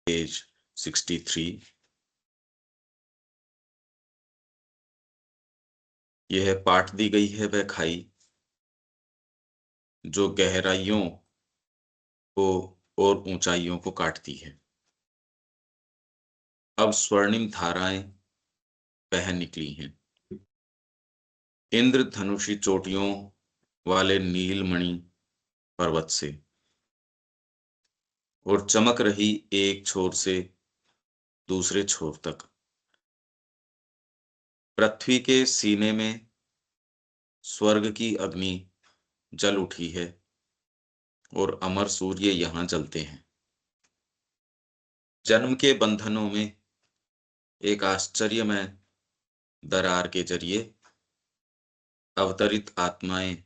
Page 63। यह पाट दी गई है वह खाई जो गहराइयों को और ऊंचाइयों को काटती है। अब स्वर्णिम धाराएं बह निकली हैं इंद्रधनुषी चोटियों वाले नीलमणि पर्वत से, और चमक रही एक छोर से दूसरे छोर तक। पृथ्वी के सीने में स्वर्ग की अग्नि जल उठी है और अमर सूर्य यहां जलते हैं। जन्म के बंधनों में एक आश्चर्यमय दरार के जरिए अवतरित आत्माएं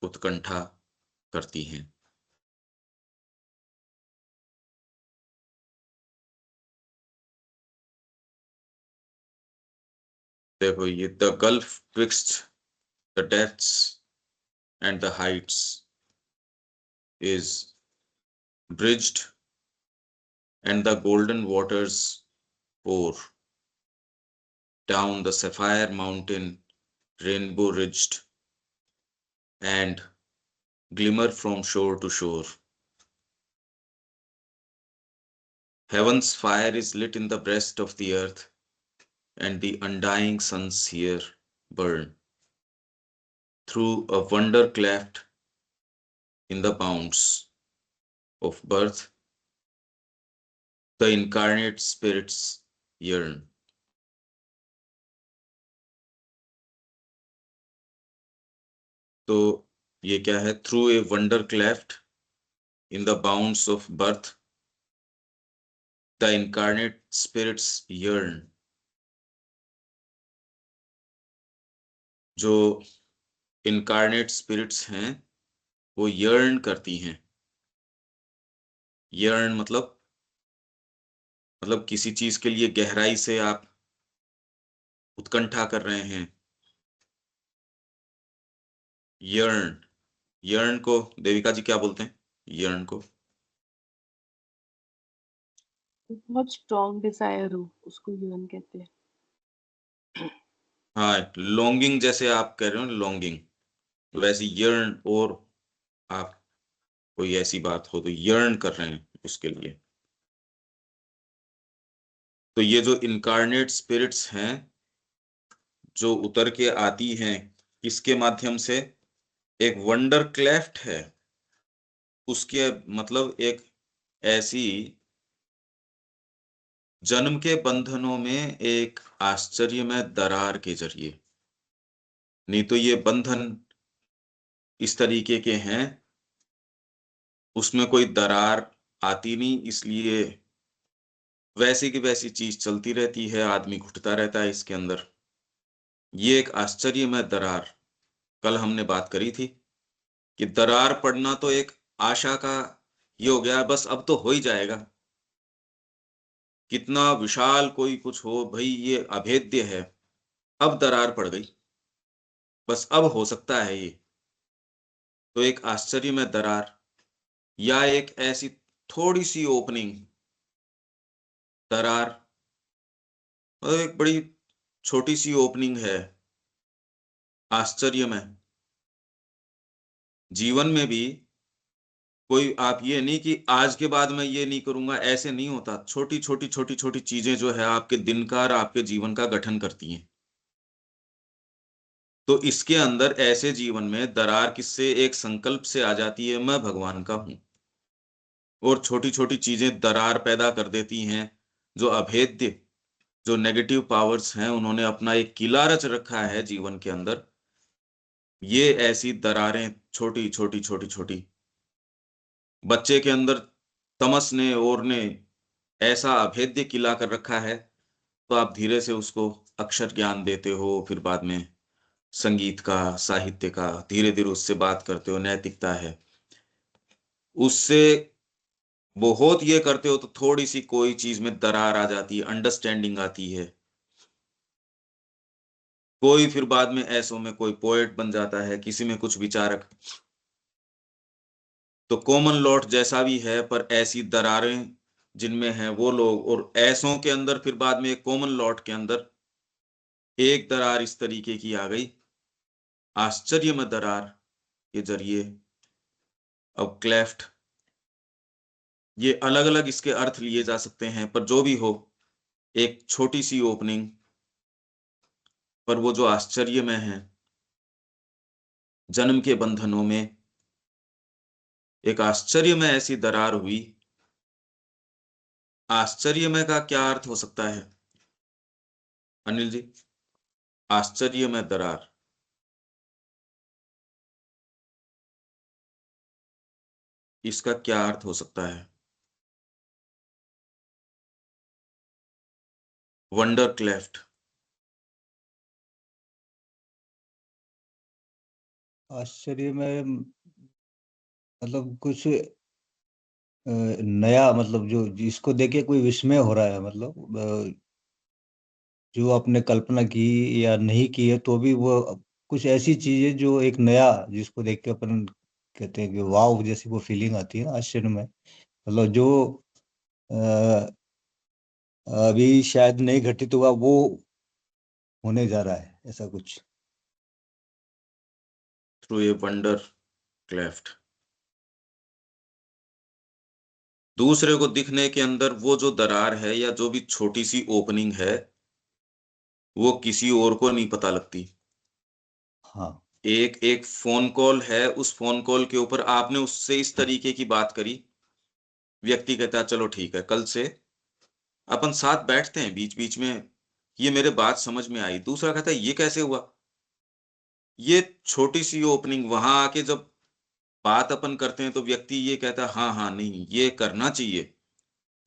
उत्कंठा करती हैं। देखो, ये the gulf twixt the depths and the Heights is bridged and the golden waters pour down the sapphire mountain, rainbow ridged, and glimmer from shore to shore. Heaven's fire is lit in the breast of the earth, and the undying suns here burn through a wonder cleft in the bounds of birth. The incarnate spirits yearn. तो ये क्या है? Through a wonder cleft in the bounds of birth the incarnate spirits yearn. जो incarnate spirits हैं वो yearn करती हैं। Yearn मतलब किसी चीज के लिए गहराई से आप उत्कंठा कर रहे हैं। यर्न, यर्न को देविका जी क्या बोलते हैं? यर्न को बहुत स्ट्रॉन्ग डिजायर हो, उसको यर्न कहते हैं। हाँ, लॉन्गिंग जैसे आप कह रहे हो, लॉन्गिंग वैसे यर्न, और आप कोई ऐसी बात हो तो यर्न कर रहे हैं उसके लिए। तो ये जो इनकारनेट स्पिरिट्स हैं जो उतर के आती हैं, किसके माध्यम से? एक वंडर क्लेफ्ट है, उसके मतलब एक ऐसी जन्म के बंधनों में एक आश्चर्यमय दरार के जरिए। नहीं तो ये बंधन इस तरीके के हैं, उसमें कोई दरार आती नहीं, इसलिए वैसी की वैसी चीज चलती रहती है, आदमी घुटता रहता है इसके अंदर। ये एक आश्चर्यमय दरार, कल हमने बात करी थी कि दरार पड़ना तो एक आशा का ये हो गया, बस अब तो हो ही जाएगा। कितना विशाल कोई कुछ हो भाई, ये अभेद्य है, अब दरार पड़ गई, बस अब हो सकता है ये। तो एक आश्चर्य में दरार या एक ऐसी थोड़ी सी ओपनिंग, दरार एक बड़ी छोटी सी ओपनिंग है आश्चर्य में। जीवन में भी कोई आप ये नहीं कि आज के बाद मैं ये नहीं करूंगा, ऐसे नहीं होता। छोटी छोटी छोटी छोटी चीजें जो है आपके दिन का और आपके जीवन का गठन करती हैं। तो इसके अंदर ऐसे जीवन में दरार किससे? एक संकल्प से आ जाती है, मैं भगवान का हूं। और छोटी छोटी चीजें दरार पैदा कर देती हैं। जो अभेद्य, जो नेगेटिव पावर्स हैं, उन्होंने अपना एक किला रच रखा है जीवन के अंदर। ये ऐसी दरारें छोटी छोटी छोटी छोटी, बच्चे के अंदर तमस ने और ने ऐसा अभेद्य किला कर रखा है, तो आप धीरे से उसको अक्षर ज्ञान देते हो, फिर बाद में संगीत का, साहित्य का, धीरे धीरे उससे बात करते हो, नैतिकता है, उससे बहुत ये करते हो, तो थोड़ी सी कोई चीज में दरार आ जाती है, अंडरस्टैंडिंग आती है। कोई फिर बाद में ऐसों में कोई पोएट बन जाता है, किसी में कुछ विचारक। तो कॉमन लॉट जैसा भी है, पर ऐसी दरारें जिनमें हैं वो लोग, और ऐसों के अंदर फिर बाद में एक कॉमन लॉट के अंदर एक दरार इस तरीके की आ गई, आश्चर्य में दरार के जरिए। अब क्लेफ्ट, ये अलग अलग इसके अर्थ लिए जा सकते हैं, पर जो भी हो, एक छोटी सी ओपनिंग, पर वो जो आश्चर्य में है, जन्म के बंधनों में एक आश्चर्य में ऐसी दरार हुई। आश्चर्य में का क्या अर्थ हो सकता है अनिल जी? आश्चर्य में दरार, इसका क्या अर्थ हो सकता है? Wonder cleft. आश्चर्य में मतलब कुछ नया, मतलब जो जिसको देखे कोई विस्मय हो रहा है, मतलब जो आपने कल्पना की या नहीं की है तो भी वो कुछ ऐसी चीजें जो एक नया, जिसको देख के अपन कहते हैं कि वाव, जैसी वो फीलिंग आती है ना आश्चर्य में, मतलब जो अ, अभी शायद नहीं घटित हुआ, वो होने जा रहा है, ऐसा कुछ। थ्रू ए वंडर क्लेफ्ट, दूसरे को दिखने के अंदर वो जो दरार है या जो भी छोटी सी ओपनिंग है, वो किसी और को नहीं पता लगती। हाँ। एक एक फोन कॉल है, उस फोन कॉल के ऊपर आपने उससे इस तरीके की बात करी, व्यक्ति कहता है चलो ठीक है, कल से अपन साथ बैठते हैं, बीच बीच में ये मेरे बात समझ में आई। दूसरा कहता है ये कैसे हुआ? ये छोटी सी ओपनिंग, वहां आके जब बात अपन करते हैं तो व्यक्ति ये कहता है हाँ हाँ नहीं ये करना चाहिए।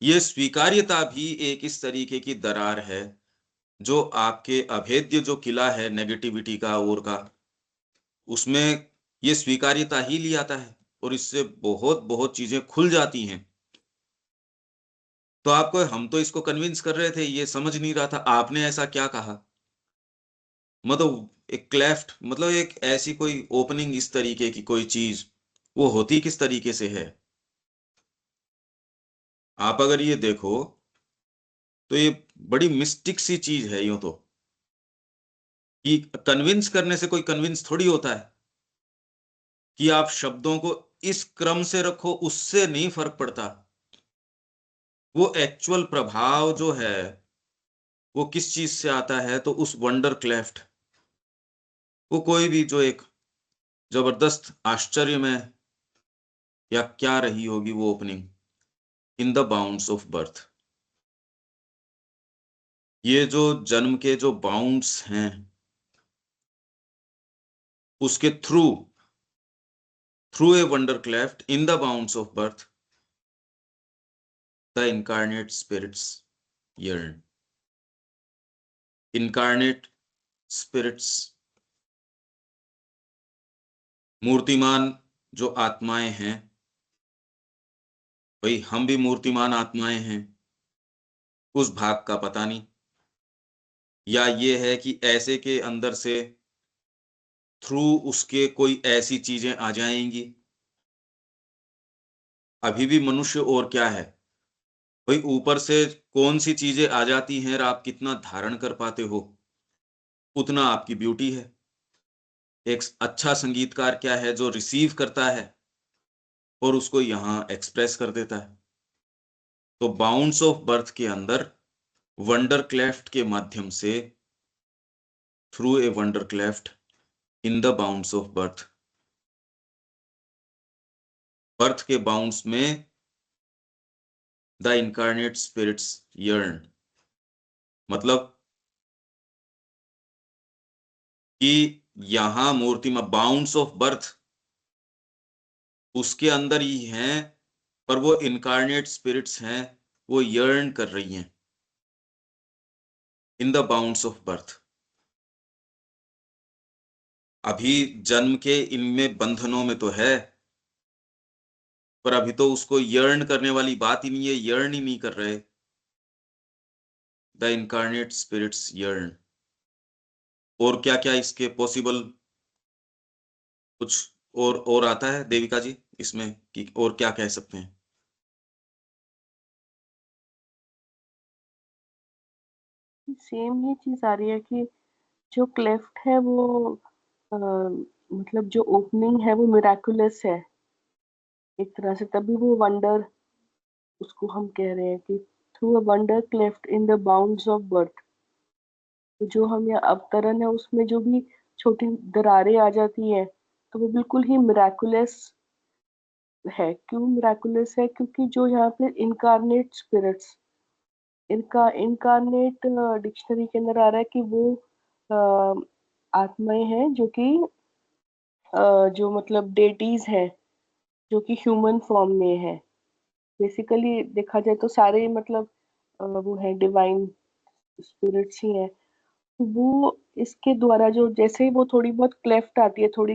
ये स्वीकार्यता भी एक इस तरीके की दरार है, जो आपके अभेद्य जो किला है नेगेटिविटी का और का, उसमें ये स्वीकार्यता ही ले आता है, और इससे बहुत बहुत चीजें खुल जाती हैं। तो आपको, हम तो इसको कन्विंस कर रहे थे, ये समझ नहीं रहा था, आपने ऐसा क्या कहा? मतलब एक क्लेफ्ट मतलब एक ऐसी कोई ओपनिंग, इस तरीके की कोई चीज, वो होती किस तरीके से है? आप अगर ये देखो तो ये बड़ी मिस्टिक सी चीज है यूं तो, कि कन्विंस करने से कोई कन्विंस थोड़ी होता है, कि आप शब्दों को इस क्रम से रखो उससे नहीं फर्क पड़ता। वो एक्चुअल प्रभाव जो है वो किस चीज से आता है, तो उस वंडर क्लेफ्ट, वो कोई भी जो एक जबरदस्त आश्चर्य में, या क्या रही होगी वो opening, in the bounds of birth, ये जो जन्म के जो बाउंड्स हैं उसके through, through a wonder cleft in the bounds of birth, the incarnate spirits yearn। Incarnate spirits, मूर्तिमान जो आत्माएं हैं, भाई हम भी मूर्तिमान आत्माएं हैं, उस भाग का पता नहीं, या ये है कि ऐसे के अंदर से थ्रू उसके कोई ऐसी चीजें आ जाएंगी। अभी भी मनुष्य और क्या है भाई, ऊपर से कौन सी चीजें आ जाती हैं और आप कितना धारण कर पाते हो, उतना आपकी ब्यूटी है। एक अच्छा संगीतकार क्या है, जो रिसीव करता है और उसको यहां एक्सप्रेस कर देता है। तो बाउंड्स ऑफ बर्थ के अंदर वंडर क्लेफ्ट के माध्यम से, through a wonder cleft in the bounds of birth, birth के बाउंड्स में द इनकारनेट स्पिरिट्स यर्न, मतलब कि यहां मूर्ति में बाउंड्स ऑफ बर्थ उसके अंदर ही हैं, पर वो इनकारनेट स्पिरिट्स हैं, वो यर्न कर रही हैं इन द बाउंड्स ऑफ बर्थ। अभी जन्म के इनमें बंधनों में तो है, पर अभी तो उसको यर्न करने वाली बात ही नहीं है, यर्न ही नहीं कर रहे। The incarnate spirits yearn. और क्या क्या इसके पॉसिबल, कुछ और आता है देविका जी इसमें, कि और क्या कह सकते हैं? सेम ही चीज आ रही है कि जो क्लेफ्ट है वो मतलब जो ओपनिंग है वो मिराकुलस है एक तरह से, तभी वो वंडर उसको हम कह रहे हैं कि through a wonder cleft in the bounds of birth. जो हम यहाँ अवतरण है उसमें जो भी छोटी दरारें आ जाती हैं तो वो बिल्कुल ही मिराकुलस है। क्यों मिराकुलस है? क्योंकि जो यहाँ पे इनकारनेट स्पिरिट्स, इनका इनकारनेट डिक्शनरी के अंदर आ रहा है कि वो आत्माएं हैं जो कि जो मतलब डेटीज हैं जो कि ह्यूमन फॉर्म में है। बेसिकली देखा जाए तो सारे मतलब वो है डिवाइन स्पिरिट्स ही हैं। वो इसके द्वारा जो जैसे ही वो थोड़ी बहुत क्लेफ्ट आती है, थोड़ी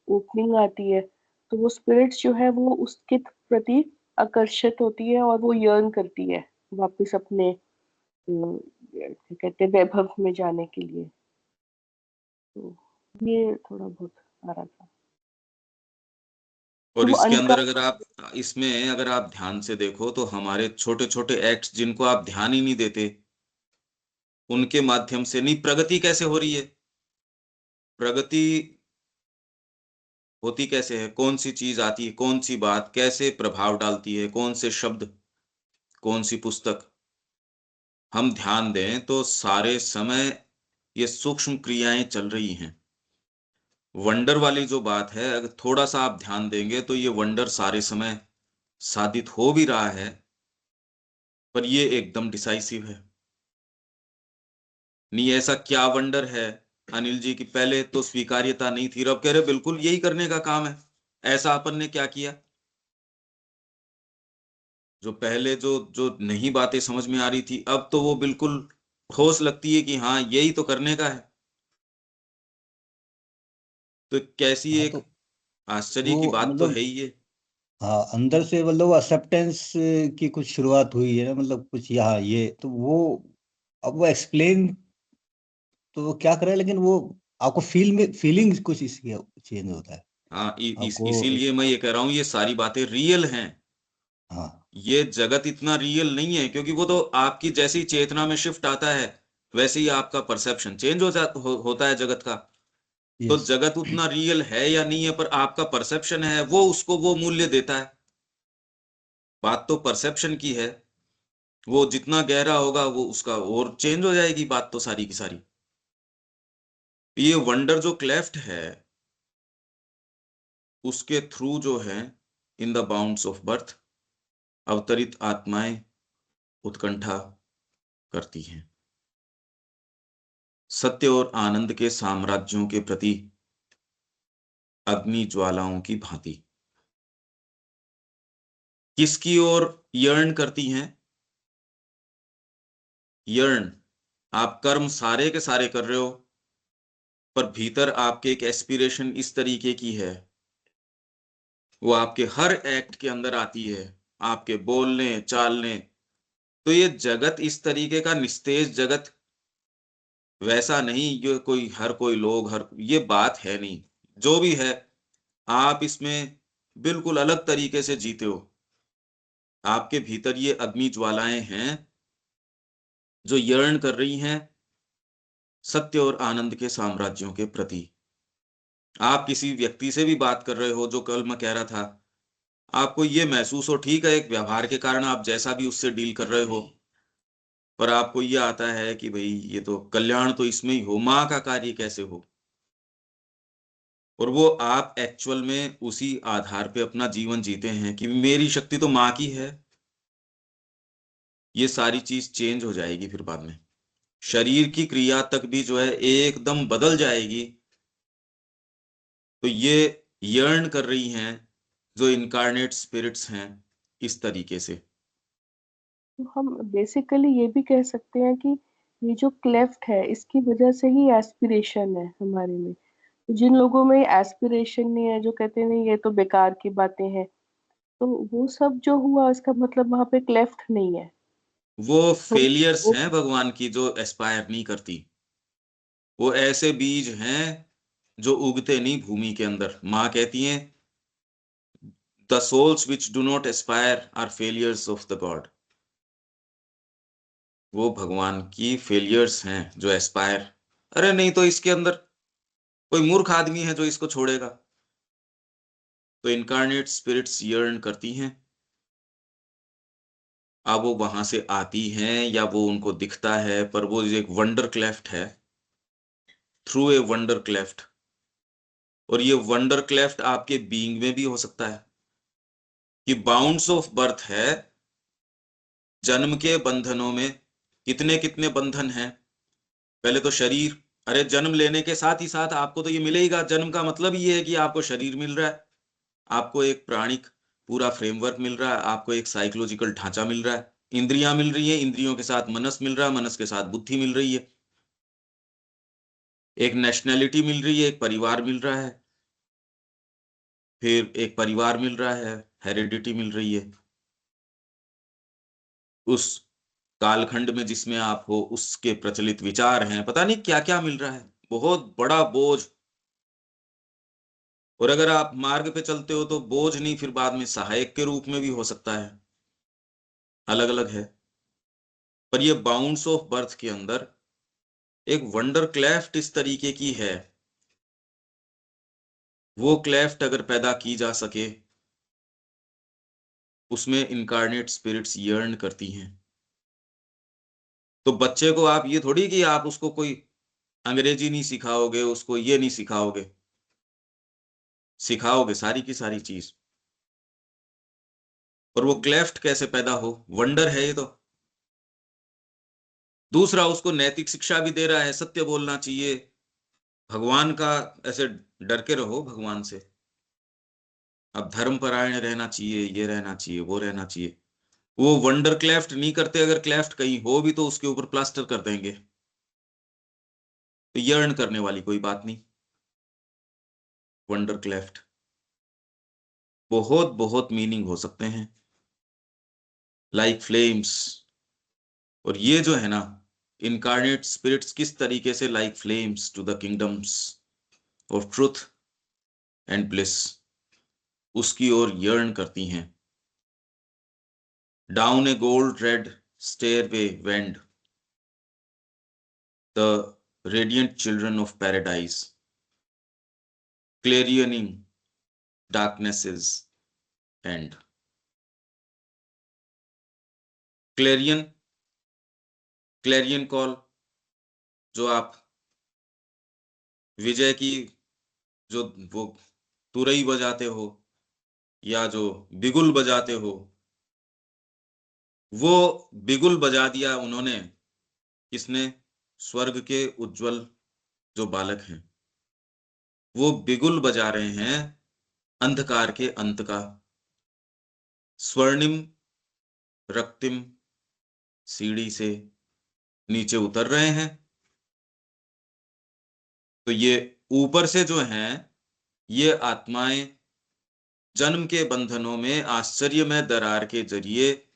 ओपनिंग आती है, तो वो स्पिरिट्स जो है वो उसके प्रति आकर्षित होती है और वो यर्न करती है वापस अपने क्या कहते हैं वैभव में जाने के लिए। तो ये थोड़ा बहुत आ रहा था। तो और वो इसके अनका अंदर अगर आप ध्यान से देखो तो हमारे छोटे छोटे एक्ट्स जिनको आप ध्यान ही नहीं देते, उनके माध्यम से नहीं प्रगति कैसे हो रही है। प्रगति होती कैसे है, कौन सी चीज आती है, कौन सी बात कैसे प्रभाव डालती है, कौन से शब्द, कौन सी पुस्तक। हम ध्यान दें तो सारे समय ये सूक्ष्म क्रियाएं चल रही हैं। वंडर वाली जो बात है, अगर थोड़ा सा आप ध्यान देंगे तो ये वंडर सारे समय साधित हो भी रहा है, पर ये एकदम डिसाइसिव है। नहीं, ऐसा क्या वंडर है अनिल जी की पहले तो स्वीकार्यता नहीं थी, अब कह रहे बिल्कुल यही करने का काम है। ऐसा अपन ने क्या किया? जो पहले जो जो नहीं बातें समझ में आ रही थी, अब तो वो बिल्कुल ठोस लगती है कि हाँ यही तो करने का है। तो कैसी हाँ एक तो आश्चर्य की वो बात तो है मतलब ही ये। हाँ अंदर से मतलब वो एक्सेप्टेंस की कुछ शुरुआत हुई है ना, मतलब कुछ यहाँ ये तो वो अब वो एक्सप्लेन तो वो क्या करे, लेकिन वो आपको फीलिंग कुछ इसकी चेंज होता है हाँ, आपको। इसीलिए मैं ये कह रहा हूँ ये सारी बातें रियल हैं। हाँ। ये जगत इतना रियल नहीं है, क्योंकि वो तो आपकी जैसी चेतना में शिफ्ट आता है वैसे ही आपका परसेप्शन चेंज होता है जगत का। तो यस। जगत उतना रियल है या नहीं है, पर आपका परसेप्शन है वो उसको वो मूल्य देता है। बात तो परसेप्शन की है। वो जितना गहरा होगा वो उसका और चेंज हो जाएगी बात तो सारी की सारी। ये वंडर जो क्लेफ्ट है उसके थ्रू जो है इन द बाउंड्स ऑफ बर्थ अवतरित आत्माएं उत्कंठा करती हैं, सत्य और आनंद के साम्राज्यों के प्रति अग्नि ज्वालाओं की भांति। किसकी ओर यर्न करती हैं? यर्न, आप कर्म सारे के सारे कर रहे हो, पर भीतर आपके एक एस्पिरेशन इस तरीके की है, वो आपके हर एक्ट के अंदर आती है, आपके बोलने चालने। तो ये जगत इस तरीके का निस्तेज जगत वैसा नहीं, ये कोई हर कोई लोग हर ये बात है नहीं। जो भी है आप इसमें बिल्कुल अलग तरीके से जीते हो। आपके भीतर ये अग्नि ज्वालाएं हैं जो यर्न कर रही हैं सत्य और आनंद के साम्राज्यों के प्रति। आप किसी व्यक्ति से भी बात कर रहे हो, जो कल मैं कह रहा था, आपको ये महसूस हो, ठीक है एक व्यवहार के कारण आप जैसा भी उससे डील कर रहे हो, पर आपको ये आता है कि भाई ये तो कल्याण तो इसमें ही हो, माँ का कार्य कैसे हो। और वो आप एक्चुअल में उसी आधार पे अपना जीवन जीते हैं कि मेरी शक्ति तो माँ की है। ये सारी चीज चेंज हो जाएगी फिर बाद में, शरीर की क्रिया तक भी जो है एकदम बदल जाएगी। तो ये यर्न कर रही हैं जो इनकारनेट स्पिरिट्स हैं इस तरीके से। तो हम बेसिकली ये भी कह सकते हैं कि ये जो क्लेफ्ट है इसकी वजह से ही एस्पिरेशन है हमारे में। तो जिन लोगों में एस्पिरेशन नहीं है, जो कहते हैं नहीं ये तो बेकार की बातें हैं, तो वो सब जो हुआ इसका मतलब वहां पे क्लेफ्ट नहीं है। वो तो फेलियर्स वो हैं भगवान की जो एस्पायर नहीं करती। वो ऐसे बीज हैं जो उगते नहीं भूमि के अंदर। माँ कहती हैं the souls which do not aspire are failures of the god। वो भगवान की फेलियर्स हैं जो एस्पायर, अरे नहीं तो इसके अंदर कोई मूर्ख आदमी है जो इसको छोड़ेगा। तो इनकारनेट स्पिरिट्स यर्न करती हैं। अब वो वहां से आती हैं या वो उनको दिखता है, पर वो एक वंडर क्लेफ्ट है, थ्रू ए वंडर क्लेफ्ट। और ये वंडर क्लेफ्ट आपके बीइंग में भी हो सकता है कि बाउंड्स ऑफ बर्थ है, जन्म के बंधनों में कितने कितने बंधन हैं। पहले तो शरीर, अरे जन्म लेने के साथ ही साथ आपको तो ये मिलेगा, जन्म का मतलब ये है कि आपको शरीर मिल रहा है, आपको एक प्राणिक पूरा फ्रेमवर्क मिल रहा है, आपको एक साइकोलॉजिकल ढांचा मिल रहा है, इंद्रियां मिल रही है, इंद्रियों के साथ मनस मिल रहा है, मनस के साथ बुद्धि मिल रही है, एक नेशनैलिटी मिल रही है, एक परिवार मिल रहा है, फिर एक परिवार मिल रहा है, हेरिडिटी मिल रही है। उस कालखंड में जिसमें आप हो उसके प्रचलित विचार हैं, पता नहीं क्या क्या मिल रहा है, बहुत बड़ा बोझ। और अगर आप मार्ग पे चलते हो तो बोझ नहीं, फिर बाद में सहायक के रूप में भी हो सकता है, अलग अलग है। पर ये बाउंड्स ऑफ बर्थ के अंदर एक वंडर क्लेफ्ट इस तरीके की है, वो क्लेफ्ट अगर पैदा की जा सके, उसमें इनकारनेट स्पिरिट्स यर्न करती हैं। तो बच्चे को आप ये थोड़ी कि आप उसको कोई अंग्रेजी नहीं सिखाओगे, उसको ये नहीं सिखाओगे, सिखाओगे सारी की सारी चीज। और वो क्लेफ्ट कैसे पैदा हो, वंडर है ये तो। दूसरा, उसको नैतिक शिक्षा भी दे रहा है, सत्य बोलना चाहिए, भगवान का, ऐसे डर के रहो भगवान से, अब धर्म परायण रहना चाहिए, ये रहना चाहिए, वो रहना चाहिए। वो वंडर क्लेफ्ट नहीं करते, अगर क्लेफ्ट कहीं हो भी तो उसके ऊपर प्लास्टर कर देंगे, तो यर्न करने वाली कोई बात नहीं। वंडर क्लेफ्ट बहुत बहुत मीनिंग हो सकते हैं, लाइक फ्लेम्स। और ये जो है ना, इनकारनेट स्पिरिट्स किस तरीके से like flames to the kingdoms of truth and bliss, उसकी ओर यर्न करती हैं। Down a gold red stairway wend the radiant children of paradise, clarioning darknesses end। Clarion, clarion call, जो आप विजय की, जो वो तुरई बजाते हो या जो बिगुल बजाते हो, वो बिगुल बजा दिया उन्होंने, किसने, स्वर्ग के उज्जवल जो बालक हैं, वो बिगुल बजा रहे हैं अंधकार के अंत का, स्वर्णिम रक्तिम सीढ़ी से नीचे उतर रहे हैं। तो ये ऊपर से जो हैं, ये आत्माएं जन्म के बंधनों में आश्चर्यमय दरार के जरिए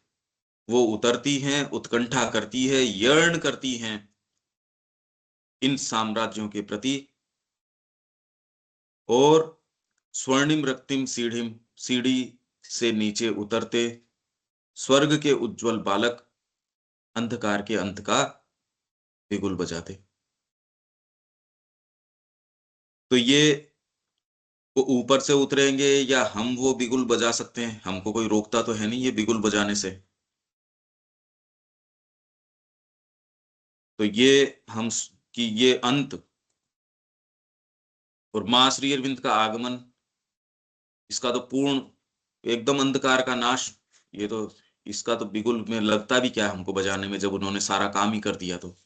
वो उतरती हैं, उत्कंठा करती है, यर्न करती हैं इन साम्राज्यों के प्रति। और स्वर्णिम रक्तिम सीढ़ी से नीचे उतरते स्वर्ग के उज्जवल बालक अंधकार के अंत का बिगुल बजाते। तो ये वो ऊपर से उतरेंगे या हम वो बिगुल बजा सकते हैं, हमको कोई रोकता तो है नहीं ये बिगुल बजाने से। तो ये हम कि ये अंत और मां श्री अरविंद का आगमन, इसका तो पूर्ण एकदम अंधकार का नाश, ये तो, इसका तो बिगुल में लगता भी क्या हमको बजाने में, जब उन्होंने सारा काम ही कर दिया। तो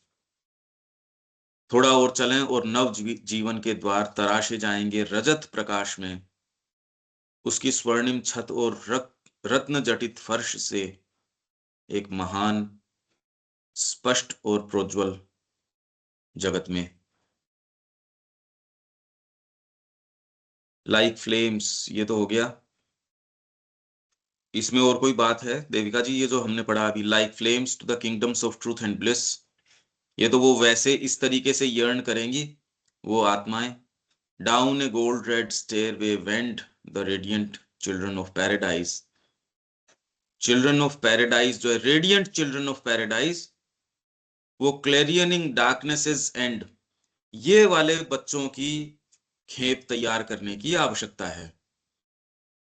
थोड़ा और चलें और नव जीवन के द्वार तराशे जाएंगे रजत प्रकाश में, उसकी स्वर्णिम छत और रत्न जटित फर्श से एक महान, स्पष्ट और प्रोज्वल जगत में, लाइक फ्लेम्स। ये तो हो गया। इसमें और कोई बात है देविका जी? ये जो हमने पढ़ा अभी, like flames to the kingdoms of truth and bliss, ये तो वो वैसे इस तरीके से यर्न करेंगी वो आत्माएं। Down a gold red stairway went the radiant children of paradise. Children of paradise जो है, रेडिएंट चिल्ड्रन ऑफ पैराडाइज, वो क्लेरियनिंग डार्कनेसेस एंड, ये वाले बच्चों की खेप तैयार करने की आवश्यकता है,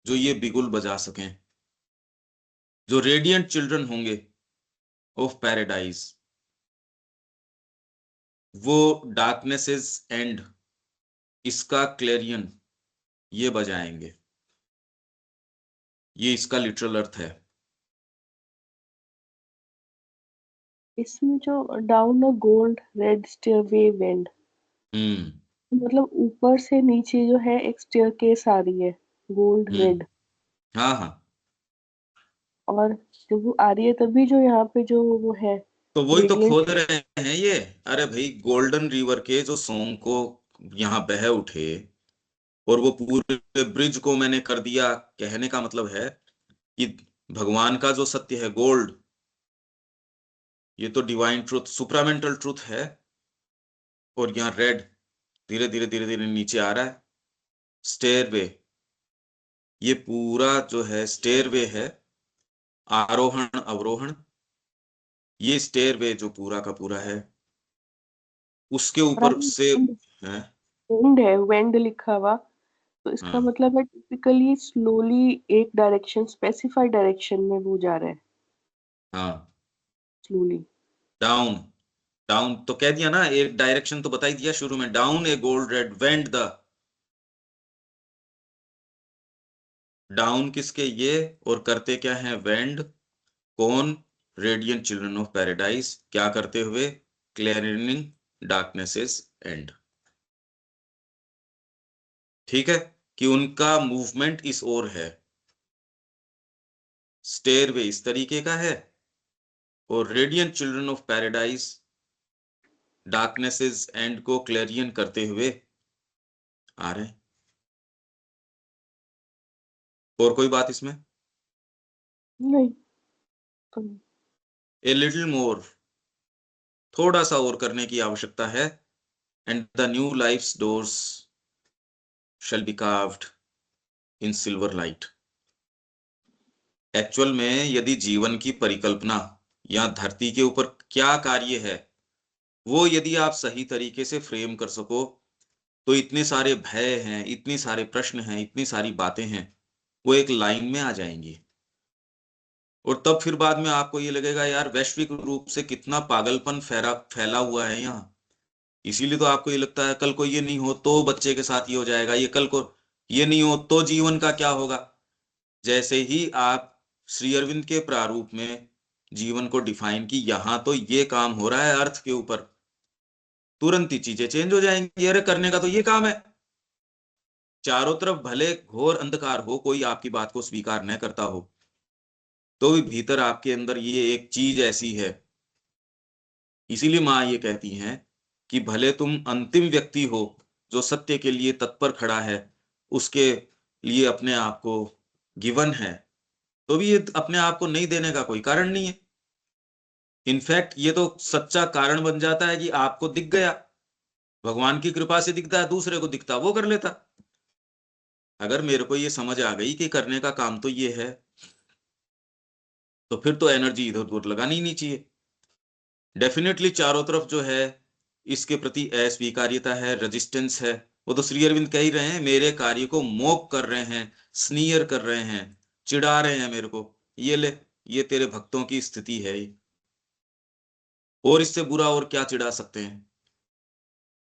जो ये बिगुल बजा सकें, जो रेडियंट चिल्ड्रन होंगे ऑफ पैराडाइज, वो डार्कनेसेस एंड इसका क्लेरियन ये बजाएंगे। ये इसका लिटरल अर्थ है। इसमें जो down a gold red stairway wend, मतलब ऊपर से नीचे जो है एक स्टेयरकेस आ रही है गोल्ड रेड, हाँ हाँ, और जब वो आ रही है तभी जो यहाँ पे जो वो है तो वही तो रेडियंट। खोद रहे हैं ये। अरे भाई, गोल्डन रिवर के जो सॉन्ग को यहाँ बह उठे और वो पूरे ब्रिज को मैंने कर दिया, कहने का मतलब है कि भगवान का जो सत्य है गोल्ड, ये तो डिवाइन ट्रुथ, सुप्रामेंटल ट्रुथ है, और यहाँ रेड धीरे धीरे धीरे धीरे नीचे आ रहा है। स्टेयरवे, ये पूरा जो है स्टेयरवे है, आरोहण अवरोहण, ये स्टेयरवे जो पूरा का पूरा है, उसके ऊपर से है। वेंड है, वेंड लिखा हुआ, तो इसका हाँ मतलब है टिपिकली स्लोली एक डायरेक्शन, स्पेसिफाइड डायरेक्शन में वो जा रहा है हाँ, स्लोली। डाउन, डाउन तो कह दिया ना, एक डायरेक्शन तो बता ही दिया शुरू में, down a gold red went the, down किसके ये, और करते क्या है वेंड, कौन, रेडियंट चिल्ड्रन ऑफ पैराडाइज, क्या करते हुए, क्लियरिंग डार्कनेसेस एंड। ठीक है, कि उनका मूवमेंट इस ओर है, स्टेयरवे इस तरीके का है, और radiant children of paradise डार्कनेसेस and को क्लेरियन करते हुए आ रहे हैं। और कोई बात इसमें? नहीं तो ए लिटिल मोर, थोड़ा सा और करने की आवश्यकता है, and the new life's doors shall be carved in silver light. Actual में यदि जीवन की परिकल्पना या धरती के ऊपर क्या कार्य है, वो यदि आप सही तरीके से फ्रेम कर सको, तो इतने सारे भय हैं, इतने सारे प्रश्न हैं, इतनी सारी बातें हैं, वो एक लाइन में आ जाएंगी। और तब फिर बाद में आपको ये लगेगा यार वैश्विक रूप से कितना पागलपन फैला हुआ है यहाँ। इसीलिए तो आपको ये लगता है कल को ये नहीं हो तो बच्चे के साथ ये हो जाएगा, ये कल को ये नहीं हो तो जीवन का क्या होगा। जैसे ही आप श्री अरविंद के प्रारूप में जीवन को डिफाइन की, यहां तो ये काम हो रहा है अर्थ के ऊपर, तुरंत ही चीजें चेंज हो जाएंगी। अरे करने का तो ये काम है। चारों तरफ भले घोर अंधकार हो, कोई आपकी बात को स्वीकार न करता हो, तो भी भीतर आपके अंदर ये एक चीज ऐसी है। इसीलिए माँ ये कहती हैं कि भले तुम अंतिम व्यक्ति हो जो सत्य के लिए तत्पर खड़ा है, उसके लिए अपने आप को गिवन है, तो भी ये अपने आप को नहीं देने का कोई कारण नहीं है। इनफैक्ट ये तो सच्चा कारण बन जाता है कि आपको दिख गया, भगवान की कृपा से दिखता है, दूसरे को दिखता वो कर लेता। अगर मेरे को ये समझ आ गई कि करने का काम तो ये है, तो फिर तो एनर्जी इधर उधर लगानी ही नहीं चाहिए। डेफिनेटली चारों तरफ जो है इसके प्रति अस्वीकार्यता है, रेजिस्टेंस है। वो तो श्री अरविंद कह ही रहे हैं, मेरे कार्य को मोक कर रहे हैं, स्नीयर कर रहे हैं, चिढ़ा रहे हैं मेरे को। ये ले, ये तेरे भक्तों की स्थिति है ये। और इससे बुरा और क्या चिढ़ा सकते हैं।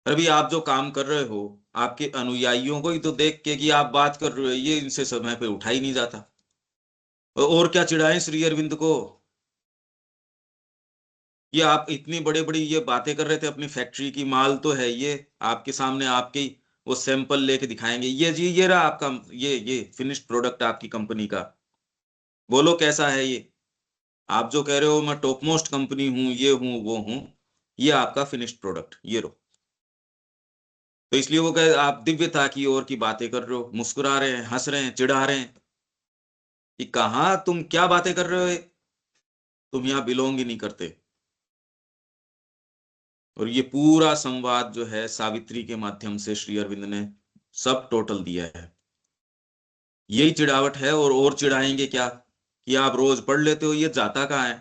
अभी आप जो काम कर रहे हो, आपके अनुयायियों को ही तो देख के कि आप बात कर रहे हो, ये इनसे समय पे उठा ही नहीं जाता। और क्या चिढ़ाएं श्री अरविंद को। ये आप इतनी बड़ी बड़ी ये बातें कर रहे थे अपनी फैक्ट्री की, माल तो है ये आपके सामने, आपके ही वो सैंपल लेके दिखाएंगे, ये जी ये रहा आपका, ये फिनिश्ड प्रोडक्ट आपकी कंपनी का, बोलो कैसा है ये। आप जो कह रहे हो मैं टॉप मोस्ट कंपनी हूं, ये हूं वो हूं, ये आपका फिनिश्ड प्रोडक्ट ये रो। तो इसलिए वो कहे आप दिव्यता की ओर की बातें कर रहे हो, मुस्कुरा रहे हैं, हंस रहे हैं, चिढ़ा रहे हैं कि कहाँ तुम क्या बातें कर रहे हो ये? तुम यहाँ बिलोंग ही नहीं करते। और ये पूरा संवाद जो है सावित्री के माध्यम से श्री अरविंद ने सब टोटल दिया है। यही चिढ़ावट है, और चिढ़ाएंगे क्या कि आप रोज पढ़ लेते हो, ये जाता कहाँ है।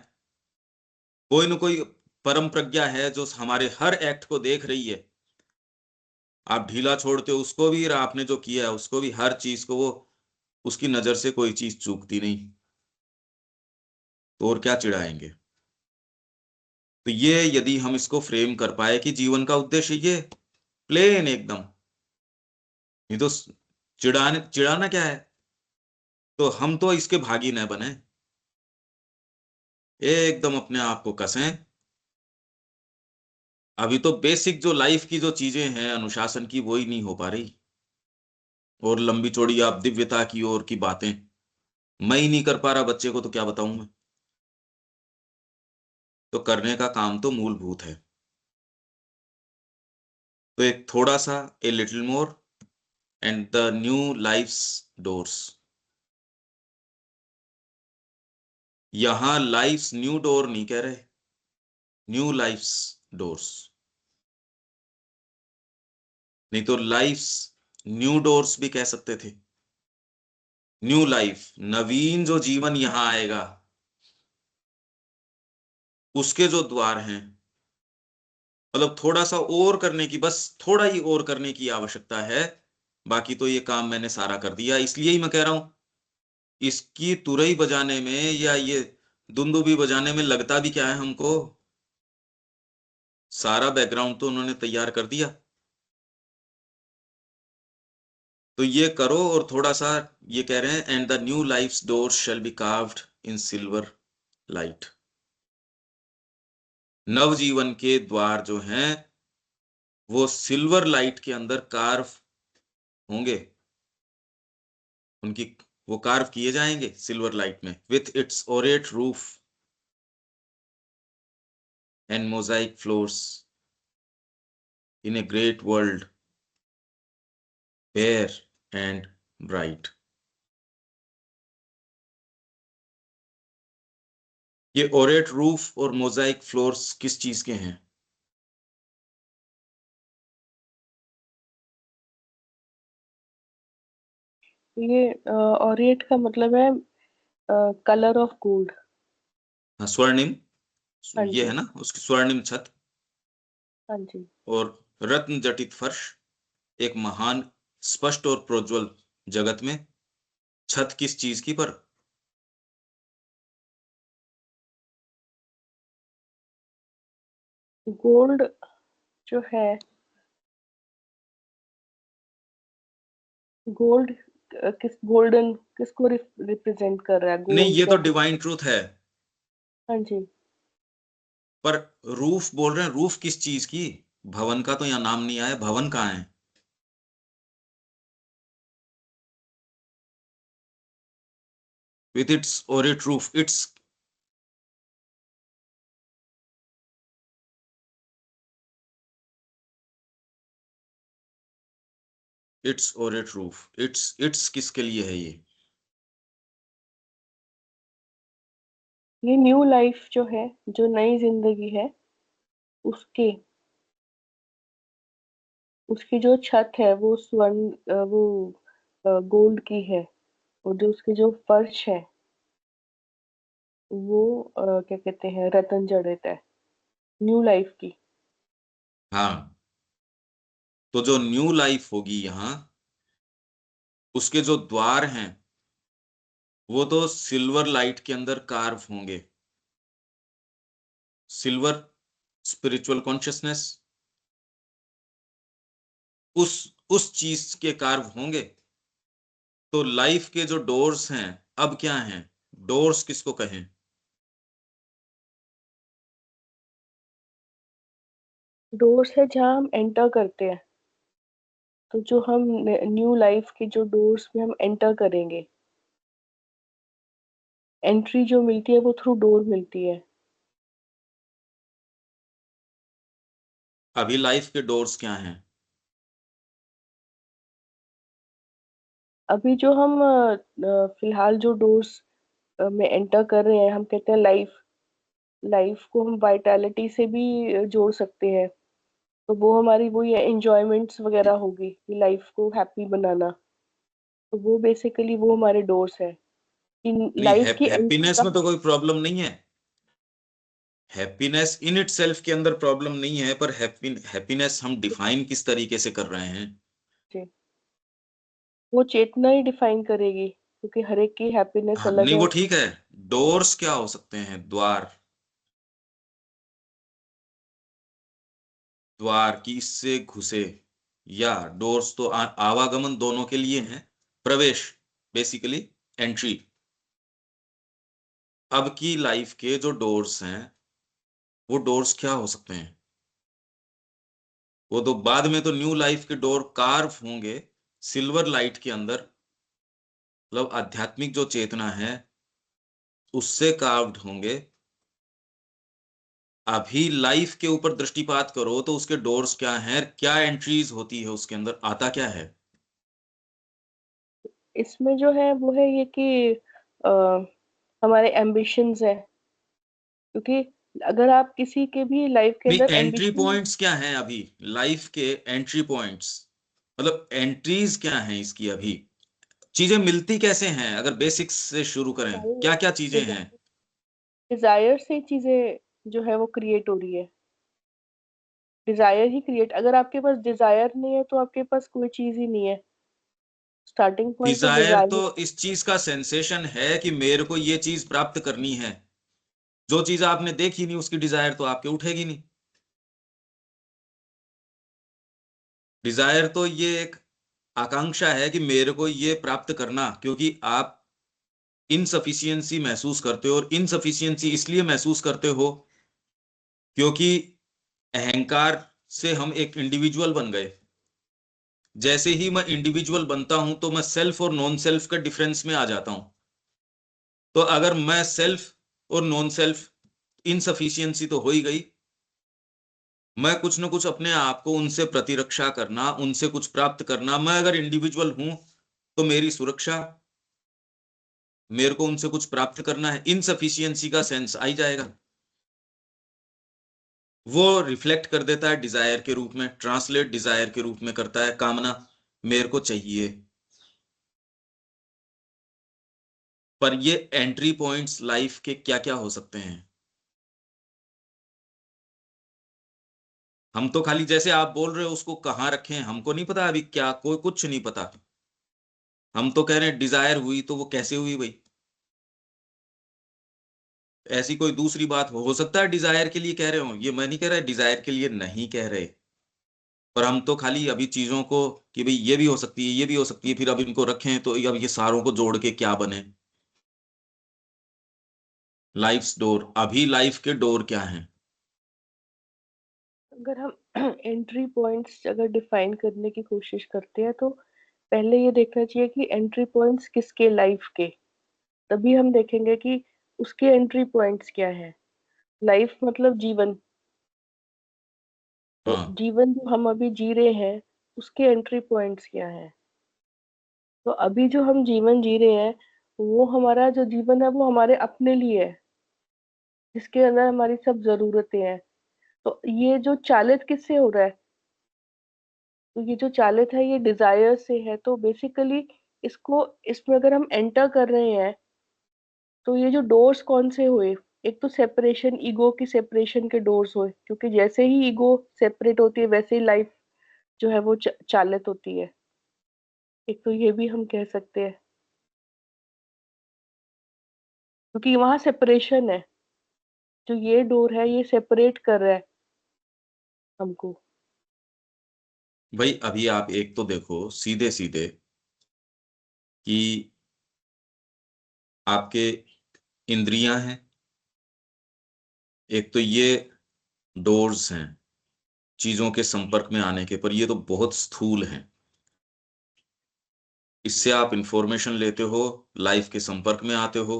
कोई न कोई परम प्रज्ञा है जो हमारे हर एक्ट को देख रही है। आप ढीला छोड़ते हो उसको भी, और आपने जो किया है उसको भी, हर चीज को वो, उसकी नजर से कोई चीज चूकती नहीं, तो और क्या चिढ़ाएंगे। तो ये यदि हम इसको फ्रेम कर पाए कि जीवन का उद्देश्य ये, प्लेन एकदम, नहीं तो चिढ़ाना क्या है, तो हम तो इसके भागी न बने, एकदम अपने आप को कसें। अभी तो बेसिक जो लाइफ की जो चीजें हैं अनुशासन की, वो ही नहीं हो पा रही, और लंबी चौड़ी आप दिव्यता की ओर की बातें मैं ही नहीं कर पा रहा, बच्चे को तो क्या बताऊं मैं। तो करने का काम तो मूलभूत है। तो एक थोड़ा सा, a little more and the new life's doors. यहां लाइफ्स न्यू डोर नहीं कह रहे, न्यू लाइफ्स डोर्स। नहीं तो लाइफ्स न्यू डोर्स भी कह सकते थे। न्यू लाइफ, नवीन जो जीवन यहां आएगा, उसके जो द्वार हैं, मतलब थोड़ा सा और करने की, बस थोड़ा ही और करने की आवश्यकता है। बाकी तो ये काम मैंने सारा कर दिया। इसलिए ही मैं कह रहा हूं, इसकी तुरई बजाने में या ये दुंदुभी बजाने में लगता भी क्या है हमको, सारा बैकग्राउंड तो उन्होंने तैयार कर दिया। तो ये करो, और थोड़ा सा ये कह रहे हैं, and the new life's door shall be carved in silver light. नवजीवन के द्वार जो हैं वो सिल्वर लाइट के अंदर कार्व होंगे, उनकी वो कार्व किए जाएंगे सिल्वर लाइट में, with its ornate roof and mosaic floors in a great world fair and bright. ये ओरेट रूफ और मोजाइक फ्लोर्स किस चीज के हैं? ये ऑरिएट का मतलब है कलर ऑफ गोल्ड। हाँ, स्वर्णिम, हाँ ये है जी। ना उसकी स्वर्णिम छत हाँ जी। और रत्न जटित फर्श, एक महान स्पष्ट और प्रोज्वल जगत में। छत किस चीज की? पर गोल्ड जो है, गोल्ड किस गोल्डन किसको रिप्रेजेंट कर रहा है? नहीं, गोल्ड ये तो कैसे? डिवाइन ट्रूथ है। हाँ जी। पर रूफ बोल रहे हैं, रूफ किस चीज की? भवन का तो यहाँ नाम नहीं आया, भवन कहाँ है? With its ornate roof, its, its ornate roof, its किसके लिए है ये? ये न्यू लाइफ जो है, जो नई जिंदगी है, उसके उसकी जो छत है वो स्वर्ण वो गोल्ड की है। और जो उसके जो फर्श है वो क्या कहते हैं, रतन जड़ित है, न्यू लाइफ की। हाँ, तो जो न्यू लाइफ होगी यहाँ, उसके जो द्वार हैं वो तो सिल्वर लाइट के अंदर कार्व होंगे। सिल्वर स्पिरिचुअल कॉन्शियसनेस, उस उस चीज के कार्व होंगे। तो लाइफ के जो डोर्स हैं, अब क्या हैं? डोर्स किसको कहें? डोर्स है जहाँ हम एंटर करते हैं। तो जो हम न्यू लाइफ के जो डोर्स में हम एंटर करेंगे, एंट्री जो मिलती है वो थ्रू डोर मिलती है। अभी लाइफ के डोर्स क्या हैं? अभी जो हम फिलहाल जो डोर्स में एंटर कर रहे हैं, हम कहते हैं लाइफ। लाइफ को हम वाइटैलिटी से भी जोड़ सकते हैं। तो वो हमारी वो ये एंजॉयमेंट्स वगैरह होगी कि लाइफ को हैप्पी बनाना। तो वो बेसिकली वो हमारे डोर्स है कि नहीं, लाइफ की एंट्री हैप्पीनेस का। में तो कोई प्रॉब्लम नहीं है। हैप्पीनेस इन इट सेल्फ के अंदर प्रॉब्लम नहीं है, पर हैप्पीनेस हम डिफाइन किस तरीके से कर रहे हैं। जी, वो चेतना ही डिफाइन करेगी, क्योंकि हर एक की हैप्पीनेस हाँ, अलग नहीं है। वो ठीक है। डोर्स क्या हो सकते हैं? द्वार, द्वार की इससे घुसे, या डोर्स तो आवागमन दोनों के लिए हैं, प्रवेश, बेसिकली एंट्री। अब की लाइफ के जो डोर्स हैं, वो डोर्स क्या हो सकते हैं? वो तो बाद में तो न्यू लाइफ के डोर कार्व होंगे सिल्वर लाइट के अंदर, मतलब आध्यात्मिक जो चेतना है उससे कार्व्ड होंगे। अभी लाइफ के ऊपर दृष्टिपात करो तो उसके डोर्स क्या हैं, क्या एंट्रीज होती है उसके अंदर, आता क्या है? इसमें जो है वो है ये कि अ, हमारे एम्बिशंस है, क्योंकि अगर आप किसी के भी लाइफ के नहीं, अंदर एंट्री एम्बिशन, पॉइंट्स क्या हैं अभी लाइफ के? एंट्री पॉइंट्स मतलब एंट्रीज क्या हैं इसकी? अभी चीजें मिलती कैसे हैं? अगर बेसिक्स से शुरू करें, क्या क्या चीजें हैं? डिजायर से चीजें जो है वो क्रिएट हो रही है। डिजायर ही क्रिएट, अगर आपके पास डिजायर नहीं है तो आपके पास कोई चीज ही नहीं है। स्टार्टिंग पॉइंट तो डिजायर तो डिजायर। इस चीज का सेंसेशन है कि मेरे को ये चीज प्राप्त करनी है। जो चीज आपने देखी नहीं उसकी डिजायर तो आपके उठेगी नहीं। डिजायर तो ये एक आकांक्षा है कि मेरे को ये प्राप्त करना, क्योंकि आप इनसफिशियंसी महसूस करते हो, और इनसफिशियंसी इसलिए महसूस करते हो क्योंकि अहंकार से हम एक इंडिविजुअल बन गए। जैसे ही मैं इंडिविजुअल बनता हूं तो मैं सेल्फ और नॉन सेल्फ का डिफरेंस में आ जाता हूं। तो अगर मैं सेल्फ और नॉन सेल्फ, इनसफिशियंसी तो हो ही गई। मैं कुछ न कुछ अपने आप को उनसे प्रतिरक्षा करना, उनसे कुछ प्राप्त करना। मैं अगर इंडिविजुअल हूं तो मेरी सुरक्षा, मेरे को उनसे कुछ प्राप्त करना है, इनसफिशियंसी का सेंस आ ही जाएगा। वो रिफ्लेक्ट कर देता है डिजायर के रूप में, ट्रांसलेट डिजायर के रूप में करता है, कामना, मेरे को चाहिए। पर ये एंट्री पॉइंट्स लाइफ के क्या क्या हो सकते हैं? हम तो खाली जैसे आप बोल रहे हो उसको कहाँ रखें हमको नहीं पता, अभी क्या कोई कुछ नहीं पता। हम तो कह रहे हैं डिजायर हुई तो वो कैसे हुई भाई? ऐसी कोई दूसरी बात हो सकता है डिजायर के लिए कह रहे हो, ये मैं नहीं कह रहा डिजायर के लिए नहीं कह रहे। पर हम तो खाली अभी चीजों को कि भाई ये भी हो सकती है, ये भी हो सकती है, फिर अब इनको रखें तो अब ये सारों को जोड़ के क्या बने? लाइफ्स डोर, अभी लाइफ के डोर क्या हैं? अगर हम एंट्री पॉइंट्स अगर डिफाइन करने की कोशिश करते हैं तो पहले ये देखना चाहिए कि एंट्री पॉइंट्स किसके लाइफ के, तभी हम देखेंगे कि उसके एंट्री पॉइंट्स क्या है। लाइफ मतलब जीवन, तो हाँ जीवन जो हम अभी जी रहे हैं उसके एंट्री पॉइंट्स क्या है। तो अभी जो हम जीवन जी रहे हैं, वो हमारा जो जीवन है वो हमारे अपने लिए है, जिसके अंदर हमारी सब जरूरतें हैं। तो ये जो चालित किससे हो रहा है, तो ये जो चालित है ये डिजायर से है। तो बेसिकली इसको, इसमें अगर हम एंटर कर रहे हैं तो ये जो डोर्स कौन से हुए, एक तो सेपरेशन, ईगो की सेपरेशन के डोर्स हुए, क्योंकि जैसे ही ईगो सेपरेट होती है वैसे ही लाइफ जो है वो चालित होती है। एक तो ये भी हम कह सकते हैं, क्योंकि वहां सेपरेशन है, जो ये डोर है ये सेपरेट कर रहा है हमको। भाई, अभी आप एक तो देखो सीधे सीधे कि आपके इंद्रियां हैं, एक तो ये डोर्स हैं चीजों के संपर्क में आने के, पर ये तो बहुत स्थूल हैं। इससे आप इंफॉर्मेशन लेते हो, लाइफ के संपर्क में आते हो।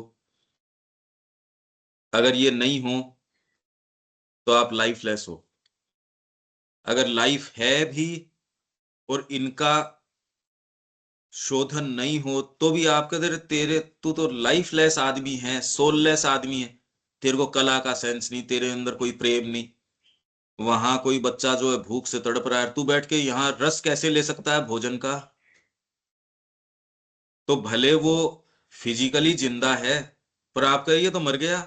अगर ये नहीं हो तो आप लाइफलेस हो। अगर लाइफ है भी और इनका शोधन नहीं हो तो भी आपका तेरे तेरे तू तो लाइफलेस आदमी है, सोललेस आदमी है। तेरे को कला का सेंस नहीं, तेरे अंदर कोई प्रेम नहीं। वहां कोई बच्चा जो है भूख से तड़प रहा है, तू बैठ के यहाँ रस कैसे ले सकता है भोजन का? तो भले वो फिजिकली जिंदा है, पर आपका ये तो मर गया।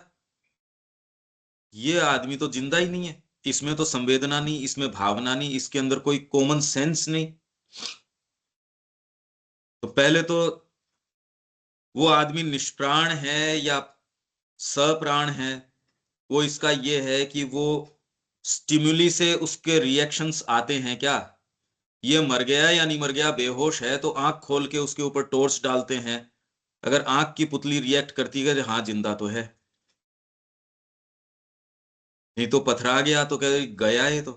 ये आदमी तो जिंदा ही नहीं है, इसमें तो संवेदना नहीं, इसमें भावना नहीं, इसके अंदर कोई कॉमन सेंस नहीं। तो पहले तो वो आदमी निष्प्राण है या सप्राण है, वो इसका ये है कि वो स्टिमुली से उसके रिएक्शंस आते हैं क्या, ये मर गया या नहीं मर गया, बेहोश है तो आंख खोल के उसके ऊपर टॉर्च डालते हैं, अगर आंख की पुतली रिएक्ट करती है हाँ जिंदा तो है, नहीं तो पथरा गया तो कह गया है। तो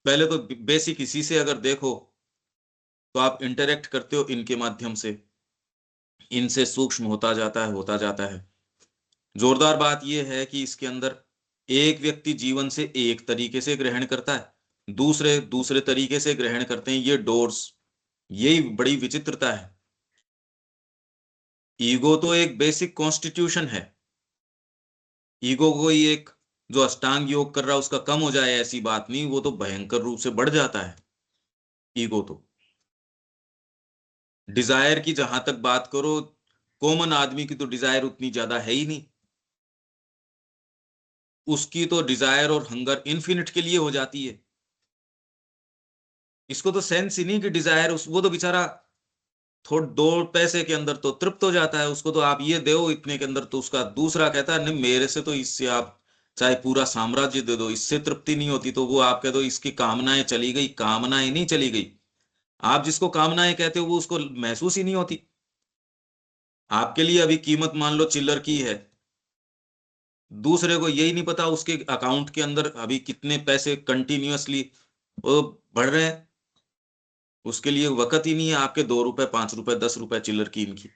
पहले तो बेसिक इसी से अगर देखो तो आप इंटरेक्ट करते हो इनके माध्यम से, इनसे सूक्ष्म होता जाता है, होता जाता है। जोरदार बात यह है कि इसके अंदर एक व्यक्ति जीवन से एक तरीके से ग्रहण करता है, दूसरे दूसरे तरीके से ग्रहण करते हैं, ये डोर्स, यही बड़ी विचित्रता है। ईगो तो एक बेसिक कॉन्स्टिट्यूशन है, ईगो को ही एक जो अष्टांग योग कर रहा है उसका कम हो जाए ऐसी बात नहीं, वो तो भयंकर रूप से बढ़ जाता है ईगो तो। डिजायर की जहां तक बात करो, कॉमन आदमी की तो डिजायर उतनी ज्यादा है ही नहीं, उसकी तो डिजायर और हंगर इन्फिनिट के लिए हो जाती है। इसको तो सेंस ही नहीं कि डिजायर, उस वो तो बेचारा थोड़ा 2 पैसे के अंदर तो तृप्त हो जाता है, उसको तो आप ये दो इतने के अंदर, तो उसका दूसरा कहता है नहीं मेरे से तो इससे आप चाहे पूरा साम्राज्य दे दो इससे तृप्ति नहीं होती, तो वो आप कह दो इसकी कामनाएं चली गई, कामनाएं नहीं चली गई, आप जिसको कामनाएं कहते हो वो उसको महसूस ही नहीं होती। आपके लिए अभी कीमत मान लो चिल्लर की है, दूसरे को यही नहीं पता उसके अकाउंट के अंदर अभी कितने पैसे कंटिन्यूअसली वो बढ़ रहे हैं, उसके लिए वक्त ही नहीं है आपके 2 रुपए 5 रुपए 10 रुपए चिल्लर की इनकी।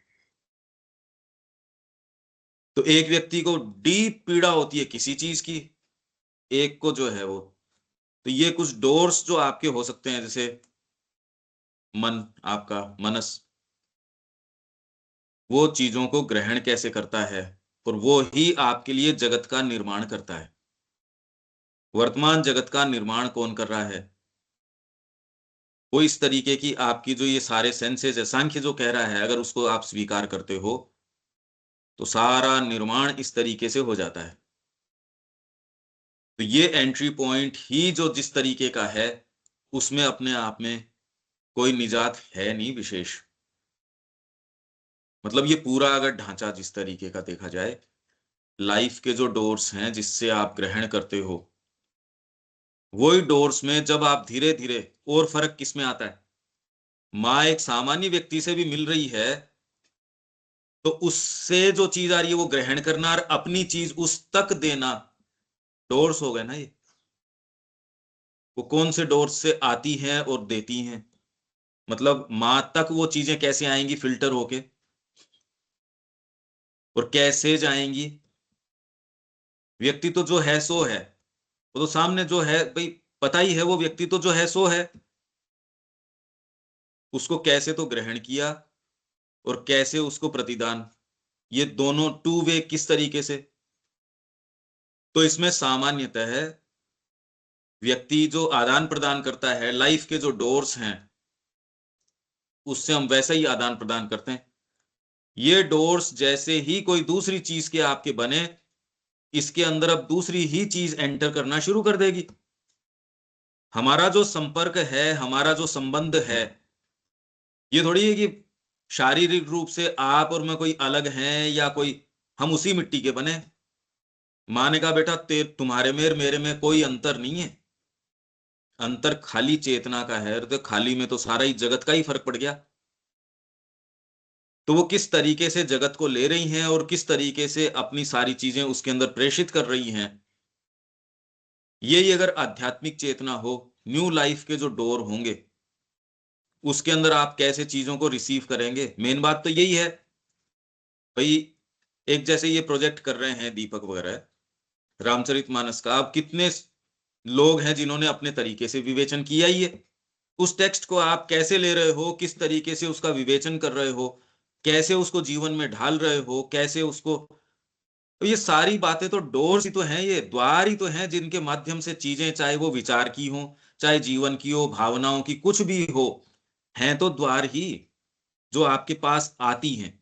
तो एक व्यक्ति को डीप पीड़ा होती है किसी चीज की, एक को जो है वो, तो ये कुछ डोर्स जो आपके हो सकते हैं, जैसे मन, आपका मनस वो चीजों को ग्रहण कैसे करता है, और वो ही आपके लिए जगत का निर्माण करता है। वर्तमान जगत का निर्माण कौन कर रहा है, वो इस तरीके की आपकी जो ये सारे सेंसेस है, सांख्य जो कह रहा है अगर उसको आप स्वीकार करते हो तो सारा निर्माण इस तरीके से हो जाता है। तो ये एंट्री पॉइंट ही जो जिस तरीके का है उसमें अपने आप में कोई निजात है नहीं विशेष। मतलब ये पूरा अगर ढांचा जिस तरीके का देखा जाए, लाइफ के जो डोर्स हैं जिससे आप ग्रहण करते हो, वही डोर्स में जब आप धीरे धीरे, और फर्क किस में आता है, माँ एक सामान्य व्यक्ति से भी मिल रही है तो उससे जो चीज आ रही है वो ग्रहण करना और अपनी चीज उस तक देना, डोर्स हो गए ना ये। वो कौन से डोर्स से आती हैं और देती हैं, मतलब माँ तक वो चीजें कैसे आएंगी फिल्टर होके, और कैसे जाएंगी, व्यक्ति तो जो है सो है, वो तो सामने जो है भाई पता ही है, वो व्यक्ति तो जो है सो है, उसको कैसे तो ग्रहण किया और कैसे उसको प्रतिदान, ये दोनों टू वे किस तरीके से। तो इसमें सामान्यतः है व्यक्ति जो आदान प्रदान करता है, लाइफ के जो डोर्स हैं उससे हम वैसा ही आदान प्रदान करते हैं। ये डोर्स जैसे ही कोई दूसरी चीज के आपके बने, इसके अंदर अब दूसरी ही चीज एंटर करना शुरू कर देगी। हमारा जो संपर्क है, हमारा जो संबंध है, ये थोड़ी है कि शारीरिक रूप से आप और मैं कोई अलग हैं या कोई, हम उसी मिट्टी के बने। माँ ने कहा बेटा तुम्हारे में मेरे में कोई अंतर नहीं है, अंतर खाली चेतना का है, तो खाली में तो सारा ही जगत का ही फर्क पड़ गया। तो वो किस तरीके से जगत को ले रही हैं और किस तरीके से अपनी सारी चीजें उसके अंदर प्रेषित कर रही हैं, यही अगर आध्यात्मिक चेतना हो, न्यू लाइफ के जो डोर होंगे उसके अंदर आप कैसे चीजों को रिसीव करेंगे, मेन बात तो यही है भाई। एक जैसे ये प्रोजेक्ट कर रहे हैं दीपक वगैरह, रामचरितमानस का, अब कितने लोग हैं जिन्होंने अपने तरीके से विवेचन किया ही है, उस टेक्स्ट को आप कैसे ले रहे हो, किस तरीके से उसका विवेचन कर रहे हो, कैसे उसको जीवन में ढाल रहे हो, कैसे उसको, तो ये सारी बातें तो डोर्स ही तो हैं, ये द्वार ही तो हैं जिनके माध्यम से चीजें, चाहे वो विचार की हो, चाहे जीवन की हो, भावनाओं की कुछ भी हो, हैं तो द्वार ही जो आपके पास आती हैं,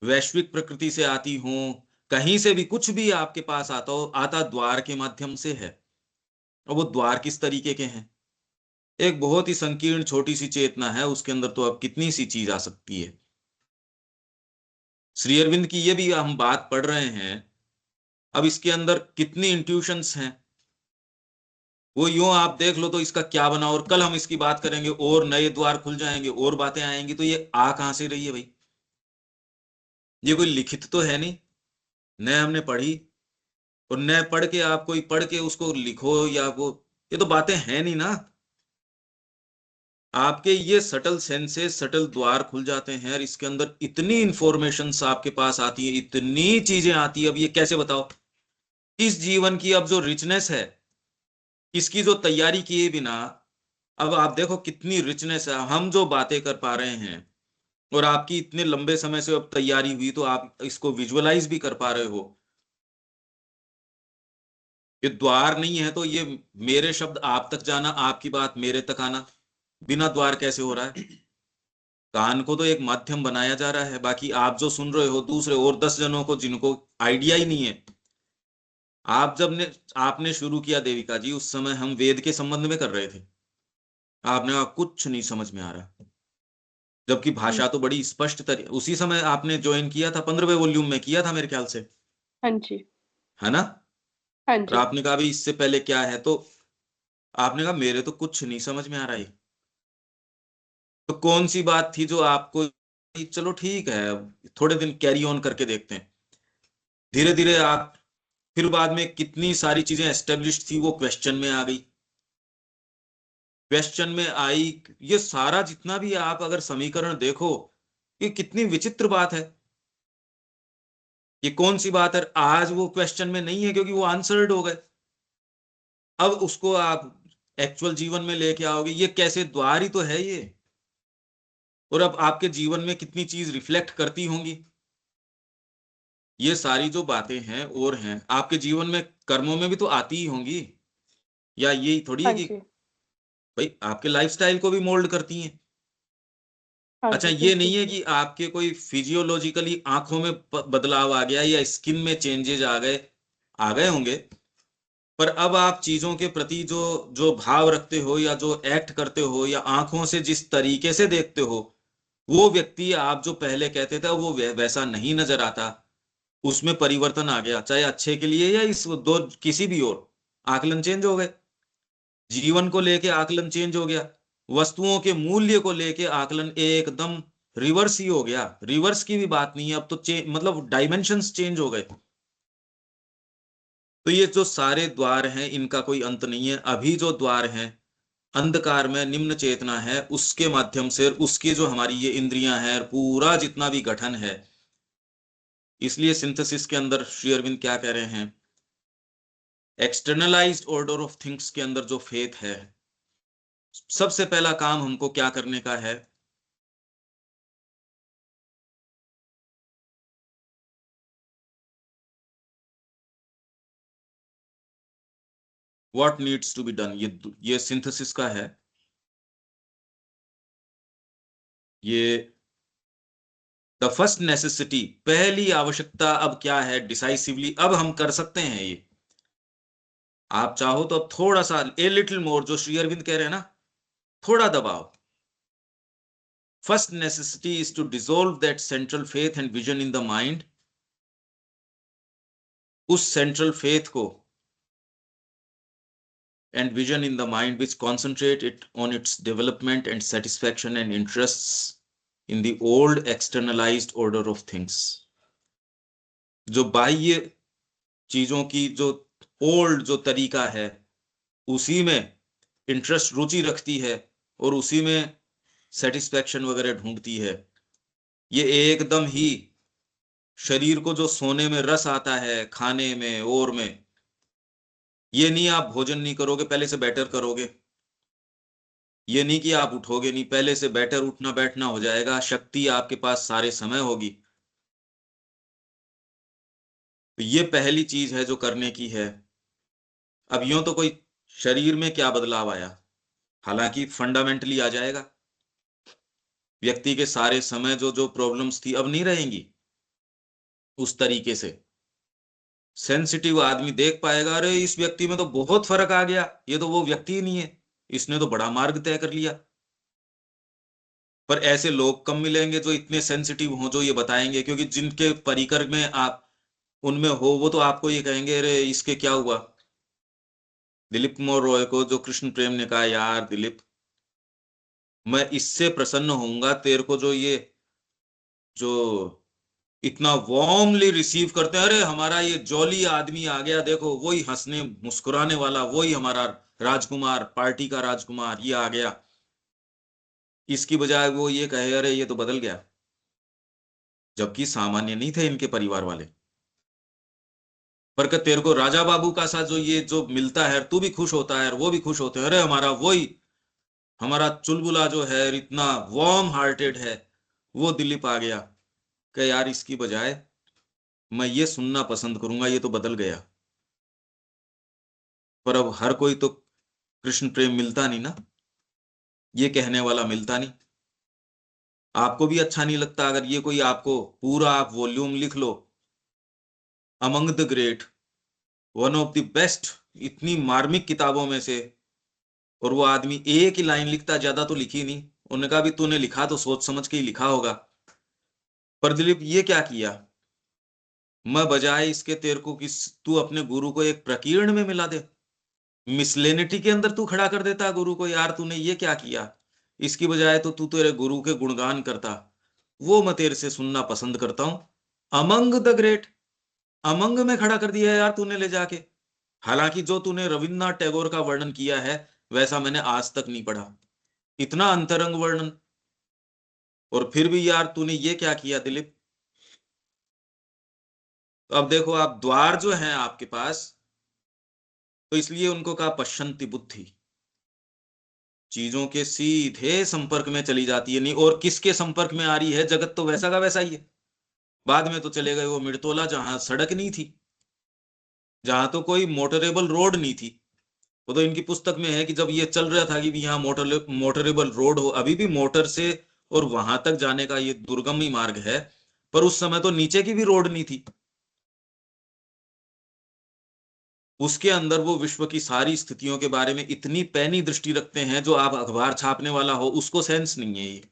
वैश्विक प्रकृति से आती हो, कहीं से भी कुछ भी आपके पास आता हो, आता द्वार के माध्यम से है। और वो द्वार किस तरीके के हैं? एक बहुत ही संकीर्ण छोटी सी चेतना है, उसके अंदर तो अब कितनी सी चीज आ सकती है। श्री अरविंद की ये भी हम बात पढ़ रहे हैं, अब इसके अंदर कितनी इंट्यूशंस हैं, वो यूं आप देख लो तो इसका क्या बना। और कल हम इसकी बात करेंगे और नए द्वार खुल जाएंगे और बातें आएंगी, तो ये आ कहां से रही है भाई? ये कोई लिखित तो है नहीं, न हमने पढ़ी, और न पढ़ के आप कोई पढ़ के उसको लिखो या वो, ये तो बातें हैं नहीं ना। आपके ये सटल सेंसेस, सटल द्वार खुल जाते हैं और इसके अंदर इतनी इंफॉर्मेशन आपके पास आती है, इतनी चीजें आती है। अब ये कैसे बताओ, इस जीवन की अब जो रिचनेस है, इसकी जो तैयारी किए बिना, अब आप देखो कितनी रिचनेस है, हम जो बातें कर पा रहे हैं, और आपकी इतने लंबे समय से अब तैयारी हुई तो आप इसको विजुअलाइज भी कर पा रहे हो। ये द्वार नहीं है तो ये मेरे शब्द आप तक जाना, आपकी बात मेरे तक आना, बिना द्वार कैसे हो रहा है? कान को तो एक माध्यम बनाया जा रहा है, बाकी आप जो सुन रहे हो दूसरे और 10 जनों को जिनको आइडिया ही नहीं है। आप जब ने आपने शुरू किया देविका जी, उस समय हम वेद के संबंध में कर रहे थे, आपने कहा कुछ नहीं समझ में आ रहा, जबकि हाँ भाषा तो बड़ी स्पष्ट उसी समय आपने ज्वाइन किया था, 15वें वॉल्यूम में किया था मेरे ख्याल से, हाँ जी, है ना? हाँ और जी, आपने कहा भाई इससे पहले क्या है, तो आपने कहा मेरे तो कुछ नहीं समझ में आ रहा है। तो कौन सी बात थी जो आपको, चलो ठीक है थोड़े दिन कैरी ऑन करके देखते हैं, धीरे धीरे आप, फिर बाद में कितनी सारी चीजें एस्टेब्लिश थी वो क्वेश्चन में आ गई, क्वेश्चन में आई। ये सारा जितना भी आप अगर समीकरण देखो, ये कितनी विचित्र बात है। ये कौन सी बात है आज वो क्वेश्चन में नहीं है, क्योंकि वो आंसर्ड हो गए। अब उसको आप एक्चुअल जीवन में लेके आओगे, ये कैसे? द्वार ही तो है ये। और अब आपके जीवन में कितनी चीज रिफ्लेक्ट करती होंगी ये सारी जो बातें हैं, और हैं आपके जीवन में, कर्मों में भी तो आती ही होंगी। या यही थोड़ी है हाँ कि जी, भाई आपके लाइफस्टाइल को भी मोल्ड करती हैं। हाँ अच्छा, जी, ये बिल्कुल नहीं है सही। कि आपके कोई फिजियोलॉजिकली आंखों में बदलाव आ गया या स्किन में चेंजेस आ गए होंगे, पर अब आप चीजों के प्रति जो जो भाव रखते हो या जो एक्ट करते हो या आंखों से जिस तरीके से देखते हो, वो व्यक्ति आप जो पहले कहते थे वो वैसा नहीं नजर आता। उसमें परिवर्तन आ गया, चाहे अच्छे के लिए या इस दो किसी भी ओर, आकलन चेंज हो गए। जीवन को लेके आकलन चेंज हो गया, वस्तुओं के मूल्य को लेके आकलन एकदम रिवर्स ही हो गया। रिवर्स की भी बात नहीं है, अब तो मतलब डायमेंशंस चेंज हो गए। तो ये जो सारे द्वार हैं इनका कोई अंत नहीं है। अभी जो द्वार हैं अंधकार में निम्न चेतना है, उसके माध्यम से, उसकी जो हमारी ये इंद्रियां हैं, पूरा जितना भी गठन है, इसलिए सिंथेसिस के अंदर श्री अरविंद क्या कह रहे हैं, एक्सटर्नलाइज्ड ऑर्डर ऑफ थिंग्स के अंदर जो फेथ है, सबसे पहला काम हमको क्या करने का है? What needs to be done, ये सिंथेसिस का है। ये द फर्स्ट नेसेसिटी, पहली आवश्यकता अब क्या है, डिसाइसिवली अब हम कर सकते हैं ये। आप चाहो तो अब थोड़ा सा ए लिटिल मोर, जो श्री अरविंद कह रहे हैं ना, थोड़ा दबाव। First necessity is to dissolve that central faith and vision in the mind. उस सेंट्रल फेथ को and vision in the mind which concentrate it on its development and satisfaction and interests in the old externalized order of things। जो बाह्य चीजों की जो old जो तरीका है, उसी में इंटरेस्ट, रुचि रखती है, और उसी में सेटिस्फैक्शन वगैरह ढूंढती है। ये एकदम ही शरीर को जो सोने में रस आता है, खाने में और में, ये नहीं आप भोजन नहीं करोगे पहले से बेटर करोगे, ये नहीं कि आप उठोगे नहीं पहले से बेटर, उठना बैठना हो जाएगा, शक्ति आपके पास सारे समय होगी। तो ये पहली चीज है जो करने की है। अब यूं तो कोई शरीर में क्या बदलाव आया, हालांकि फंडामेंटली आ जाएगा। व्यक्ति के सारे समय जो जो प्रॉब्लम्स थी अब नहीं रहेंगी उस तरीके से। सेंसिटिव आदमी देख पाएगा, अरे इस व्यक्ति में तो बहुत फर्क आ गया, ये तो वो व्यक्ति ही नहीं है, इसने तो बड़ा मार्ग तय कर लिया। पर ऐसे लोग कम मिलेंगे जो इतने सेंसिटिव हो, जो ये बताएंगे, क्योंकि जिनके परिकर में आप उनमें हो, वो तो आपको ये कहेंगे अरे इसके क्या हुआ। दिलीप कुमार रॉय को जो कृष्ण प्रेम ने कहा, यार दिलीप, मैं इससे प्रसन्न होऊंगा तेरे को जो ये जो इतना वार्मली रिसीव करते हैं, अरे हमारा ये जॉली आदमी आ गया, देखो वही हंसने मुस्कुराने वाला, वही हमारा राजकुमार, पार्टी का राजकुमार ये आ गया। इसकी बजाय वो ये कहे अरे ये तो बदल गया, जबकि सामान्य नहीं थे इनके परिवार वाले। पर कि तेरे को राजा बाबू का साथ जो ये जो मिलता है, तू भी खुश होता है और वो भी खुश होते हैं, अरे हमारा वही हमारा चुलबुला जो है इतना वार्म हार्टेड है, वो दिलीप आ गया। कि यार इसकी बजाय मैं ये सुनना पसंद करूंगा, ये तो बदल गया। पर अब हर कोई तो कृष्ण प्रेम मिलता नहीं ना, ये कहने वाला मिलता नहीं। आपको भी अच्छा नहीं लगता अगर ये कोई आपको पूरा आप वॉल्यूम लिख लो, among the great, one of the best, इतनी मार्मिक किताबों में से, और वो आदमी एक ही लाइन लिखता, ज्यादा तो लिखी नहीं। उन्होंने कहा भी तूने लिखा तो सोच समझ के ही लिखा होगा। पर दिलीप ये क्या किया, मैं बजाय इसके तेरे को किस तू अपने गुरु को एक प्रकीर्णन में मिला दे, मिसलेनिटी के अंदर तू खड़ा कर देता गुरु को, यार तूने ये क्या किया। इसकी बजाय तो तू तेरे गुरु के गुणगान करता, वो मैं तेरे से सुनना पसंद करता हूं। अमंग द ग्रेट, अमंग में खड़ा कर दिया यार तूने ले जाके। हालांकि जो तूने रविन्द्रनाथ टैगोर का वर्णन किया है वैसा मैंने आज तक नहीं पढ़ा, इतना अंतरंग वर्णन। और फिर भी यार तूने ये क्या किया दिलीप। तो अब देखो आप, द्वार जो है आपके पास, तो इसलिए उनको कहा पश्यन्ति बुद्धि, चीजों के सीधे संपर्क में चली जाती है। नहीं और किसके संपर्क में आ रही है, जगत तो वैसा का वैसा ही है। बाद में तो चले गए वो मिर्तोला, जहां सड़क नहीं थी, जहां तो कोई मोटरेबल रोड नहीं थी। वो तो इनकी पुस्तक में है कि जब ये चल रहा था कि भी यहाँ मोटरेबल रोड हो, अभी भी मोटर से और वहां तक जाने का ये दुर्गम ही मार्ग है, पर उस समय तो नीचे की भी रोड नहीं थी। उसके अंदर वो विश्व की सारी स्थितियों के बारे में इतनी पैनी दृष्टि रखते हैं, जो आप अखबार छापने वाला हो उसको सेंस नहीं है ये।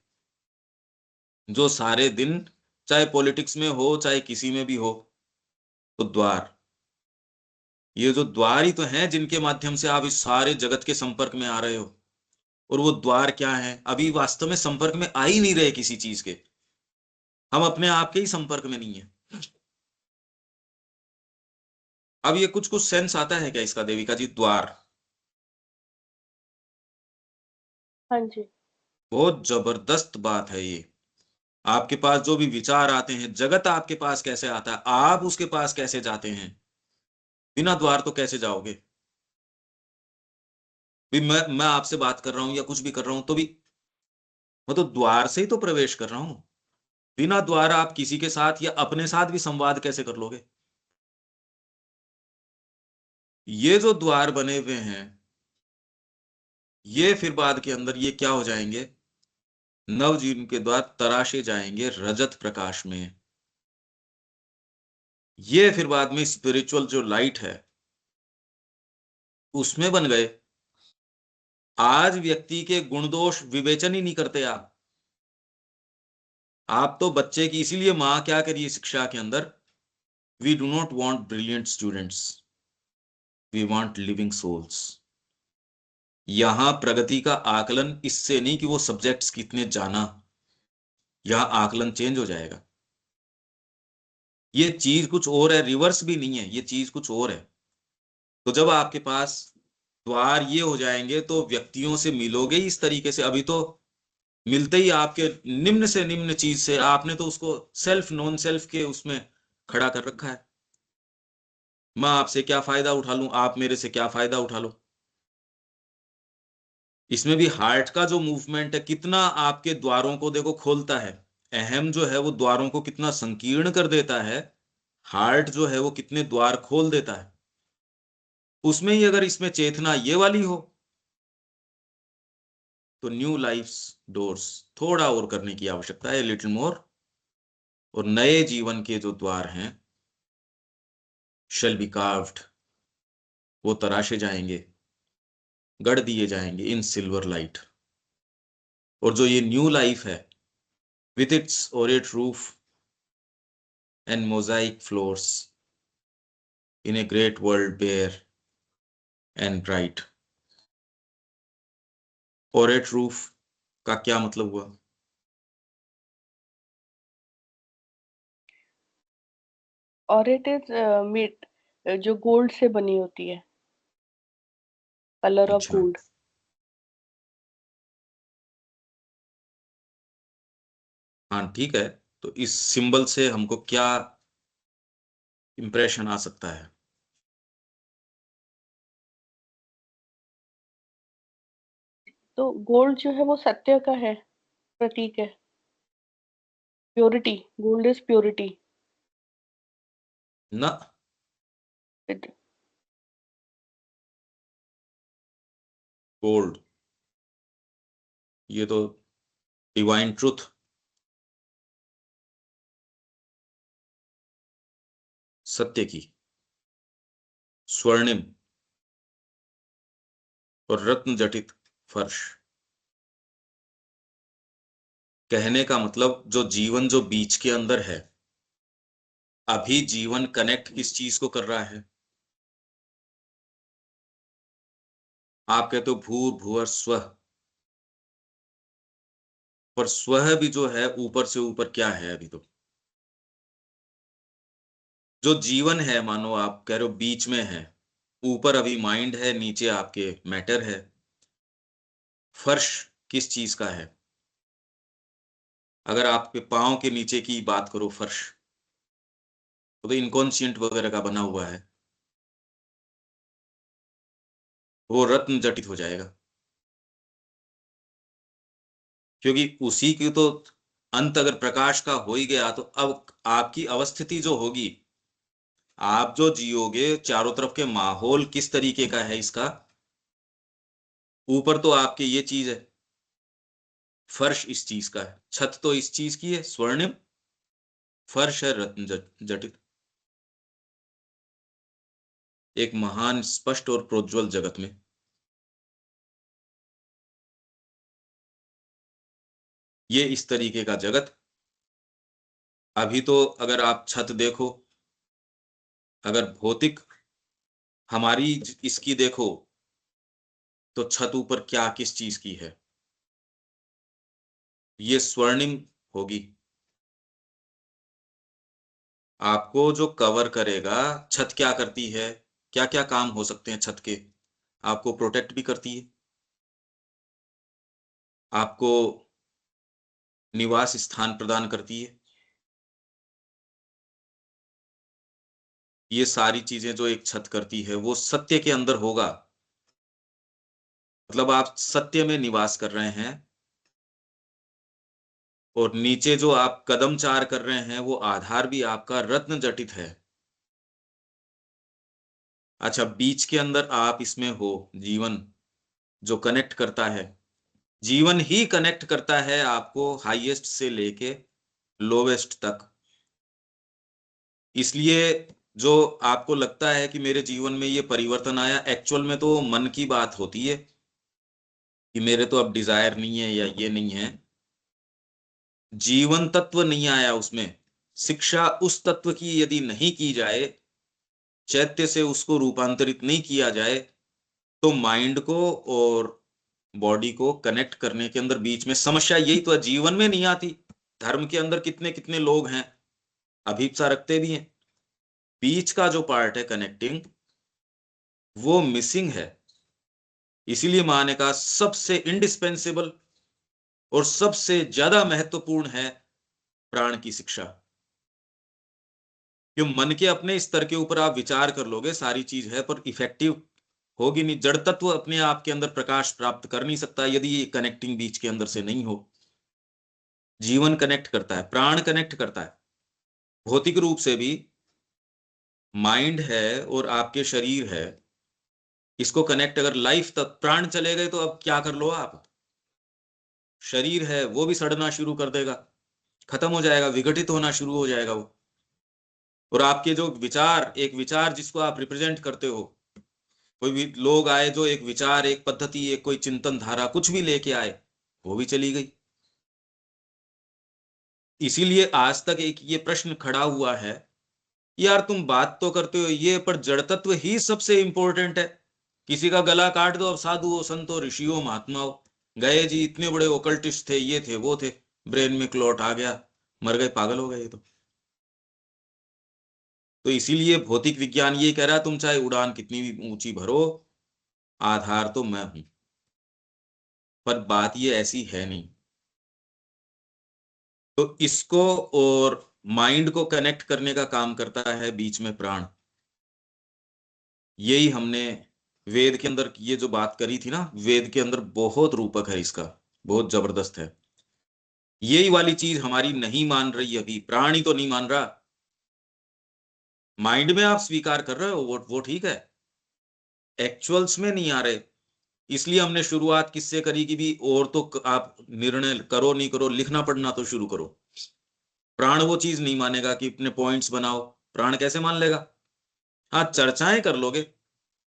जो सारे दिन चाहे पॉलिटिक्स में हो चाहे किसी में भी हो, तो द्वार, ये जो द्वार ही तो हैं जिनके माध्यम से आप इस सारे जगत के संपर्क में आ रहे हो। और वो द्वार क्या है, अभी वास्तव में संपर्क में आ ही नहीं रहे किसी चीज के, हम अपने आप के ही संपर्क में नहीं है। अब ये कुछ कुछ सेंस आता है क्या इसका देविका जी, द्वार हाँ जी। बहुत जबरदस्त बात है ये। आपके पास जो भी विचार आते हैं, जगत आपके पास कैसे आता है, आप उसके पास कैसे जाते हैं, बिना द्वार तो कैसे जाओगे। भी मैं आपसे बात कर रहा हूं या कुछ भी कर रहा हूं तो भी मैं तो द्वार से ही तो प्रवेश कर रहा हूं। बिना द्वार आप किसी के साथ या अपने साथ भी संवाद कैसे कर लोगे। ये जो द्वार बने हुए हैं, ये फिर बाद के अंदर ये क्या हो जाएंगे, नव जीवन के द्वार तराशे जाएंगे रजत प्रकाश में। ये फिर बाद में स्पिरिचुअल जो लाइट है उसमें बन गए। आज व्यक्ति के गुण दोष विवेचन ही नहीं करते आप तो बच्चे की, इसीलिए मां क्या करिए शिक्षा के अंदर, we do not want brilliant students, we want living souls. यहां प्रगति का आकलन इससे नहीं कि वो सब्जेक्ट्स कितने जाना, यहां आकलन चेंज हो जाएगा। ये चीज कुछ और है, रिवर्स भी नहीं है, ये चीज कुछ और है। तो जब आपके पास द्वार ये हो जाएंगे तो व्यक्तियों से मिलोगे ही इस तरीके से। अभी तो मिलते ही आपके निम्न से निम्न चीज से आपने तो उसको सेल्फ नॉन सेल्फ के उसमें खड़ा कर रखा है। मैं आपसे क्या फायदा उठा लूं, आप मेरे से क्या फायदा उठा लो। इसमें भी हार्ट का जो मूवमेंट है कितना आपके द्वारों को देखो खोलता है। अहम जो है वो द्वारों को कितना संकीर्ण कर देता है, हार्ट जो है वो कितने द्वार खोल देता है। उसमें ही अगर इसमें चेतना ये वाली हो तो न्यू लाइफ डोर्स थोड़ा और करने की आवश्यकता है, लिटिल मोर। और नए जीवन के जो द्वार हैं shall be carved, वो तराशे जाएंगे, गढ़ दिए जाएंगे इन सिल्वर लाइट। और जो ये न्यू लाइफ है, with its orate roof and mosaic floors in a great world bare and bright। orate roof का क्या मतलब हुआ? और इट इज मेड जो गोल्ड से बनी होती है, कलर ऑफ अच्छा, गोल्ड। हाँ ठीक है। तो इस सिंबल से हमको क्या इंप्रेशन आ सकता है? तो गोल्ड जो है वो सत्य का है, प्रतीक है। Purity, gold is purity. ना, गोल्ड ये तो डिवाइन ट्रुथ, सत्य की, स्वर्णिम और रत्न जटित फर्श। कहने का मतलब जो जीवन जो बीच के अंदर है, अभी जीवन कनेक्ट किस चीज को कर रहा है? आप कहते हो भूर भुवर स्व, पर स्व भी जो है ऊपर से ऊपर क्या है? अभी तो जो जीवन है, मानो आप कह रहे हो बीच में है, ऊपर अभी माइंड है, नीचे आपके मैटर है। फर्श किस चीज का है? अगर आपके पांव के नीचे की बात करो फर्श, तो इनकॉन्शियंट वगैरह का बना हुआ है, वो रत्न जटित हो जाएगा, क्योंकि उसी की तो अंत अगर प्रकाश का हो ही गया, तो अब आपकी अवस्थिति जो होगी, आप जो जियोगे, चारों तरफ के माहौल किस तरीके का है इसका, ऊपर तो आपके ये चीज है, फर्श इस चीज का है, छत तो इस चीज की है स्वर्णिम, फर्श है रत्न जटित। एक महान स्पष्ट और प्रोज्वल जगत में ये इस तरीके का जगत। अभी तो अगर आप छत देखो, अगर भौतिक हमारी इसकी देखो, तो छत ऊपर क्या किस चीज की है? ये स्वर्णिम होगी। आपको जो कवर करेगा, छत क्या करती है, क्या क्या काम हो सकते हैं छत के? आपको प्रोटेक्ट भी करती है, आपको निवास स्थान प्रदान करती है। ये सारी चीजें जो एक छत करती है, वो सत्य के अंदर होगा, मतलब आप सत्य में निवास कर रहे हैं। और नीचे जो आप कदम चार कर रहे हैं, वो आधार भी आपका रत्न जटित है। अच्छा, बीच के अंदर आप इसमें हो, जीवन जो कनेक्ट करता है, जीवन ही कनेक्ट करता है आपको हाईएस्ट से लेके लोवेस्ट तक। इसलिए जो आपको लगता है कि मेरे जीवन में ये परिवर्तन आया, एक्चुअल में तो मन की बात होती है कि मेरे तो अब डिजायर नहीं है या ये नहीं है। जीवन तत्व नहीं आया उसमें। शिक्षा उस तत्व की यदि नहीं की जाए, चैत्य से उसको रूपांतरित नहीं किया जाए, तो माइंड को और बॉडी को कनेक्ट करने के अंदर बीच में समस्या यही तो है, जीवन में नहीं आती। धर्म के अंदर कितने कितने लोग हैं, अभीपसा रखते भी हैं, बीच का जो पार्ट है कनेक्टिंग, वो मिसिंग है। इसीलिए माँ ने कहा सबसे इंडिस्पेंसेबल और सबसे ज्यादा महत्वपूर्ण है प्राण की शिक्षा। क्यों? मन के अपने स्तर के ऊपर आप विचार कर लोगे, सारी चीज है, पर इफेक्टिव होगी नहीं। जड़ तत्व अपने आप के अंदर प्रकाश प्राप्त कर नहीं सकता यदि ये कनेक्टिंग बीच के अंदर से नहीं हो। जीवन कनेक्ट करता है, प्राण कनेक्ट करता है, भौतिक रूप से भी माइंड है और आपके शरीर है, इसको कनेक्ट अगर लाइफ तक प्राण चले गए, तो अब क्या कर लो आप, शरीर है वो भी सड़ना शुरू कर देगा, खत्म हो जाएगा, विघटित होना शुरू हो जाएगा वो। और आपके जो विचार, एक विचार जिसको आप रिप्रेजेंट करते हो, कोई भी लोग आए जो एक विचार, एक पद्धति, एक कोई चिंतन धारा कुछ भी लेके आए, वो भी चली गई। इसीलिए आज तक एक ये प्रश्न खड़ा हुआ है, यार तुम बात तो करते हो ये, पर जड़ तत्व ही सबसे इंपॉर्टेंट है। किसी का गला काट दो, अब साधु हो, संत हो, ऋषि हो, महात्मा हो, गए जी, इतने बड़े ओकल्टिस्ट थे, ये थे, वो थे, ब्रेन में क्लॉट आ गया, मर गए, पागल हो गए ये तो इसीलिए भौतिक विज्ञान ये कह रहा है, तुम चाहे उड़ान कितनी भी ऊंची भरो, आधार तो मैं हूं। पर बात ये ऐसी है नहीं। तो इसको और माइंड को कनेक्ट करने का काम करता है बीच में प्राण। यही हमने वेद के अंदर ये जो बात करी थी ना, वेद के अंदर बहुत रूपक है इसका, बहुत जबरदस्त है। यही वाली चीज हमारी नहीं मान रही, अभी प्राण ही तो नहीं मान रहा। माइंड में आप स्वीकार कर रहे हो, वो ठीक है, एक्चुअल्स में नहीं आ रहे। इसलिए हमने शुरुआत किससे करी कि भी और तो आप निर्णय करो नहीं करो, लिखना पढ़ना तो शुरू करो। प्राण वो चीज नहीं मानेगा कि अपने पॉइंट्स बनाओ, प्राण कैसे मान लेगा? हाँ, चर्चाएं कर लोगे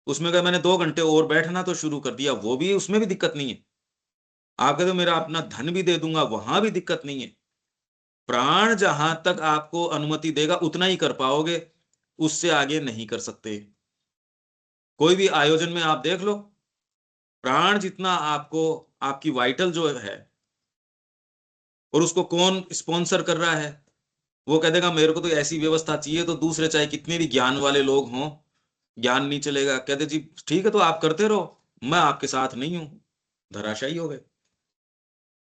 उसमें, क्या मैंने 2 घंटे और बैठना तो शुरू कर दिया, वो भी, उसमें भी दिक्कत नहीं है। आप कहते हो मेरा अपना धन भी दे दूंगा, वहां भी दिक्कत नहीं है। प्राण जहां तक आपको अनुमति देगा उतना ही कर पाओगे, उससे आगे नहीं कर सकते। कोई भी आयोजन में आप देख लो, प्राण जितना आपको, आपकी वाइटल जो है, और उसको कौन स्पॉन्सर कर रहा है, वो कह देगा मेरे को तो ऐसी व्यवस्था चाहिए, तो दूसरे चाहे कितने भी ज्ञान वाले लोग हों, ज्ञान नहीं चलेगा, कहते जी ठीक है तो आप करते रहो, मैं आपके साथ नहीं हूं, धराशायी हो गए।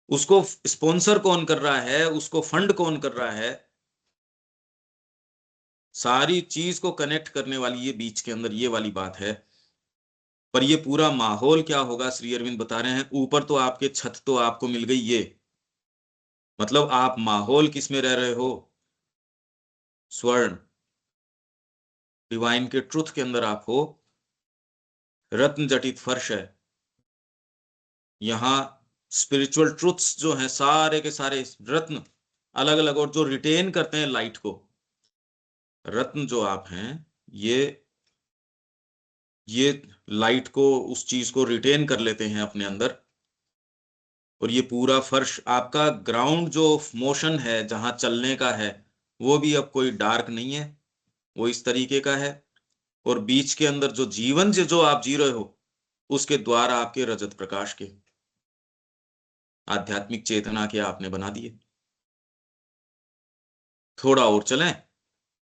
उसको स्पॉन्सर कौन कर रहा है, उसको फंड कौन कर रहा है, सारी चीज को कनेक्ट करने वाली ये बीच के अंदर ये वाली बात है। पर ये पूरा माहौल क्या होगा, श्री अरविंद बता रहे हैं, ऊपर तो आपके छत तो आपको मिल गई, ये मतलब आप माहौल किस में रह रहे हो? स्वर्ण, डिवाइन के ट्रुथ के अंदर आप हो। रत्न जटित फर्श है यहाँ, स्पिरिचुअल ट्रुथ्स जो हैं सारे के सारे रत्न अलग अलग, और जो रिटेन करते हैं लाइट को, रत्न जो आप हैं, ये ये लाइट को, उस चीज को रिटेन कर लेते हैं अपने अंदर। और ये पूरा फर्श आपका ग्राउंड जो मोशन है, जहां चलने का है, वो भी अब कोई डार्क नहीं है, वो इस तरीके का है। और बीच के अंदर जो जीवन जो आप जी रहे हो, उसके द्वार आपके रजत प्रकाश के, आध्यात्मिक चेतना के आपने बना दिए। थोड़ा और चलें,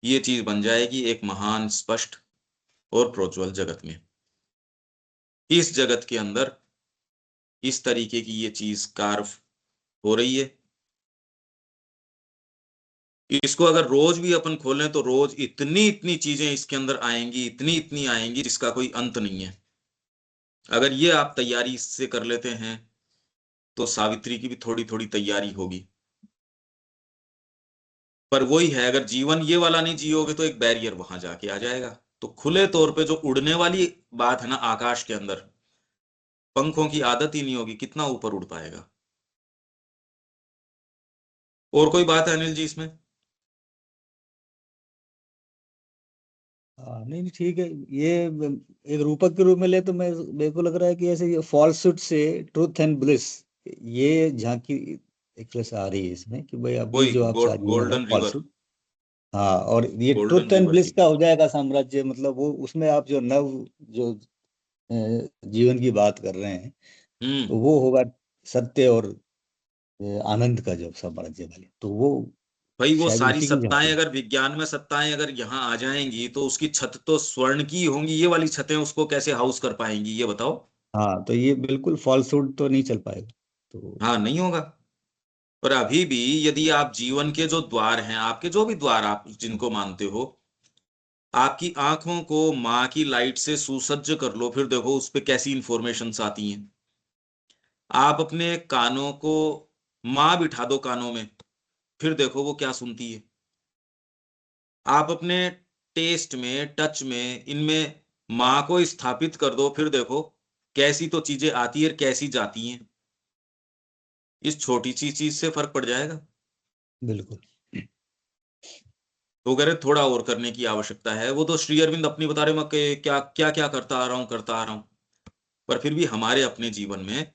ये चीज बन जाएगी एक महान, स्पष्ट और प्रोज्वल जगत में। इस जगत के अंदर इस तरीके की ये चीज कार्व हो रही है। इसको अगर रोज भी अपन खोलें तो रोज इतनी इतनी चीजें इसके अंदर आएंगी, इतनी इतनी आएंगी, जिसका कोई अंत नहीं है। अगर ये आप तैयारी इससे कर लेते हैं, तो सावित्री की भी थोड़ी थोड़ी तैयारी होगी। पर वही है, अगर जीवन ये वाला नहीं जियोगे तो एक बैरियर वहां जाके आ जाएगा। तो खुले तौर पे जो उड़ने वाली बात है ना, आकाश के अंदर पंखों की आदत ही नहीं होगी, कितना ऊपर उड़ पाएगा? और कोई बात है अनिल जी इसमें? हाँ, नहीं नहीं, ठीक है। ये एक रूपक के रूप में ले तो मेरे को लग रहा है कि ऐसे ये फॉल्सहुड से ट्रूथ एंड ब्लिस, ये झांकी एक तरह से आ रही है इसमें कि भाई अभी वही जो आप शायद ये है गोल्डन रिवर, फॉल्सहुड। हाँ, और ये golden truth and river bliss की का बात। हो जाएगा साम्राज्य, मतलब वो उसमें आप जो नव जो जीवन की बात कर रहे हैं, तो वो होगा सत्य और आनंद का जो साम्राज्य वाले, तो वो भाई वो शायद सारी उसी की सत्ताएं, झांकी। अगर विज्ञान में सत्ताएं अगर यहाँ आ जाएंगी, तो उसकी छत तो स्वर्ण की होंगी, ये वाली छतें उसको कैसे हाउस कर पाएंगी, ये बताओ। हाँ, तो ये बिल्कुल फॉल्सहुड तो नहीं चल पाएगा। तो हाँ, नहीं होगा। पर अभी भी यदि आप जीवन के जो द्वार हैं, आपके जो भी द्वार आप जिनको मानते हो, आपकी आंखों को माँ की लाइट से सुसज्ज कर लो, फिर देखो उस पे कैसी इंफॉर्मेशन आती हैं। आप अपने कानों को माँ बिठा दो कानों में, फिर देखो वो क्या सुनती है। आप अपने टेस्ट में, टच में, इनमें माँ को स्थापित कर दो, फिर देखो कैसी तो चीजें आती है, कैसी जाती हैं। इस छोटी सी चीज से फर्क पड़ जाएगा। बिल्कुल। तो कह रहे थोड़ा और करने की आवश्यकता है। वो तो श्री अरविंद अपनी बता रहे मैं क्या क्या क्या करता आ रहा हूं, पर फिर भी हमारे अपने जीवन में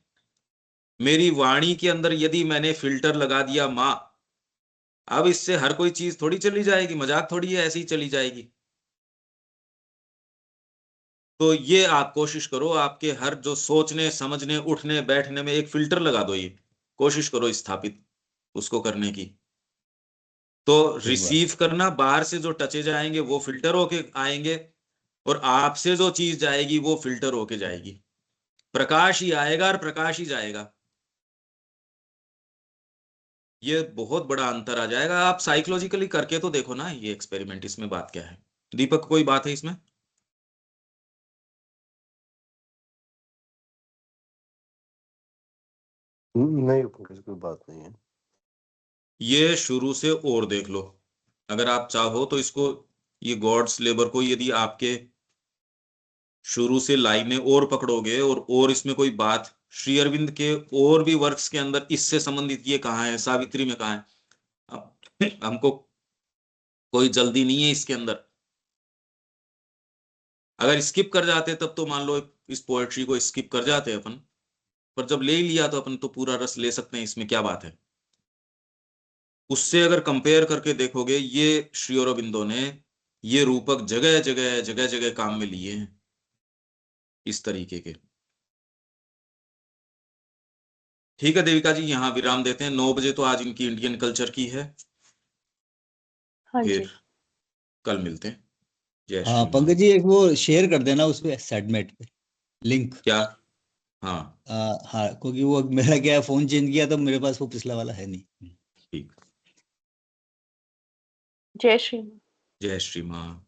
मेरी वाणी के अंदर यदि मैंने फिल्टर लगा दिया मां, अब इससे हर कोई चीज थोड़ी चली जाएगी, मजाक थोड़ी है ऐसे ही चली जाएगी। तो ये आप कोशिश करो, आपके हर जो सोचने समझने उठने बैठने में एक फिल्टर लगा दो, ये कोशिश करो स्थापित उसको करने की। तो सही बात। रिसीव करना, बाहर से जो टचेज आएंगे वो फिल्टर होके आएंगे, और आपसे जो चीज जाएगी वो फिल्टर होके जाएगी। प्रकाश ही आएगा और प्रकाश ही जाएगा। ये बहुत बड़ा अंतर आ जाएगा। आप साइकोलॉजिकली करके तो देखो ना ये एक्सपेरिमेंट, इसमें बात क्या है। दीपक कोई बात है इसमें? नहीं, कोई बात नहीं है। ये शुरू से और देख लो, अगर आप चाहो तो इसको, ये गॉड्स लेबर को यदि आपके शुरू से लाइनें और पकड़ोगे और इसमें कोई बात श्री अरविंद के और भी वर्क्स के अंदर इससे संबंधित ये कहाँ है, सावित्री में कहाँ है, हमको कोई जल्दी नहीं है इसके अंदर। अगर स्किप कर जाते तब तो मान लो इस पोएट्री को स्किप कर जाते अपन, पर जब ले लिया तो अपन तो पूरा रस ले सकते हैं, इसमें क्या बात है। उससे अगर कंपेयर करके देखोगे, ये श्री अरबिंदो ने ये रूपक जगह जगह जगह जगह काम में लिए हैं इस तरीके के। ठीक है देविका जी, यहाँ विराम देते हैं। 9 बजे तो आज इनकी इंडियन कल्चर की है, हाँ फिर जी। कल मिलते हैं। जय हाँ श्री पंकज राम। जी, एक वो शेयर कर देना उस पे सेगमेंट पे लिंक। क्या? हाँ हाँ, क्योंकि वो मेरा क्या है, फोन चेंज किया तो मेरे पास वो पिछला वाला है नहीं। ठीक। जय श्री जय श्री राम।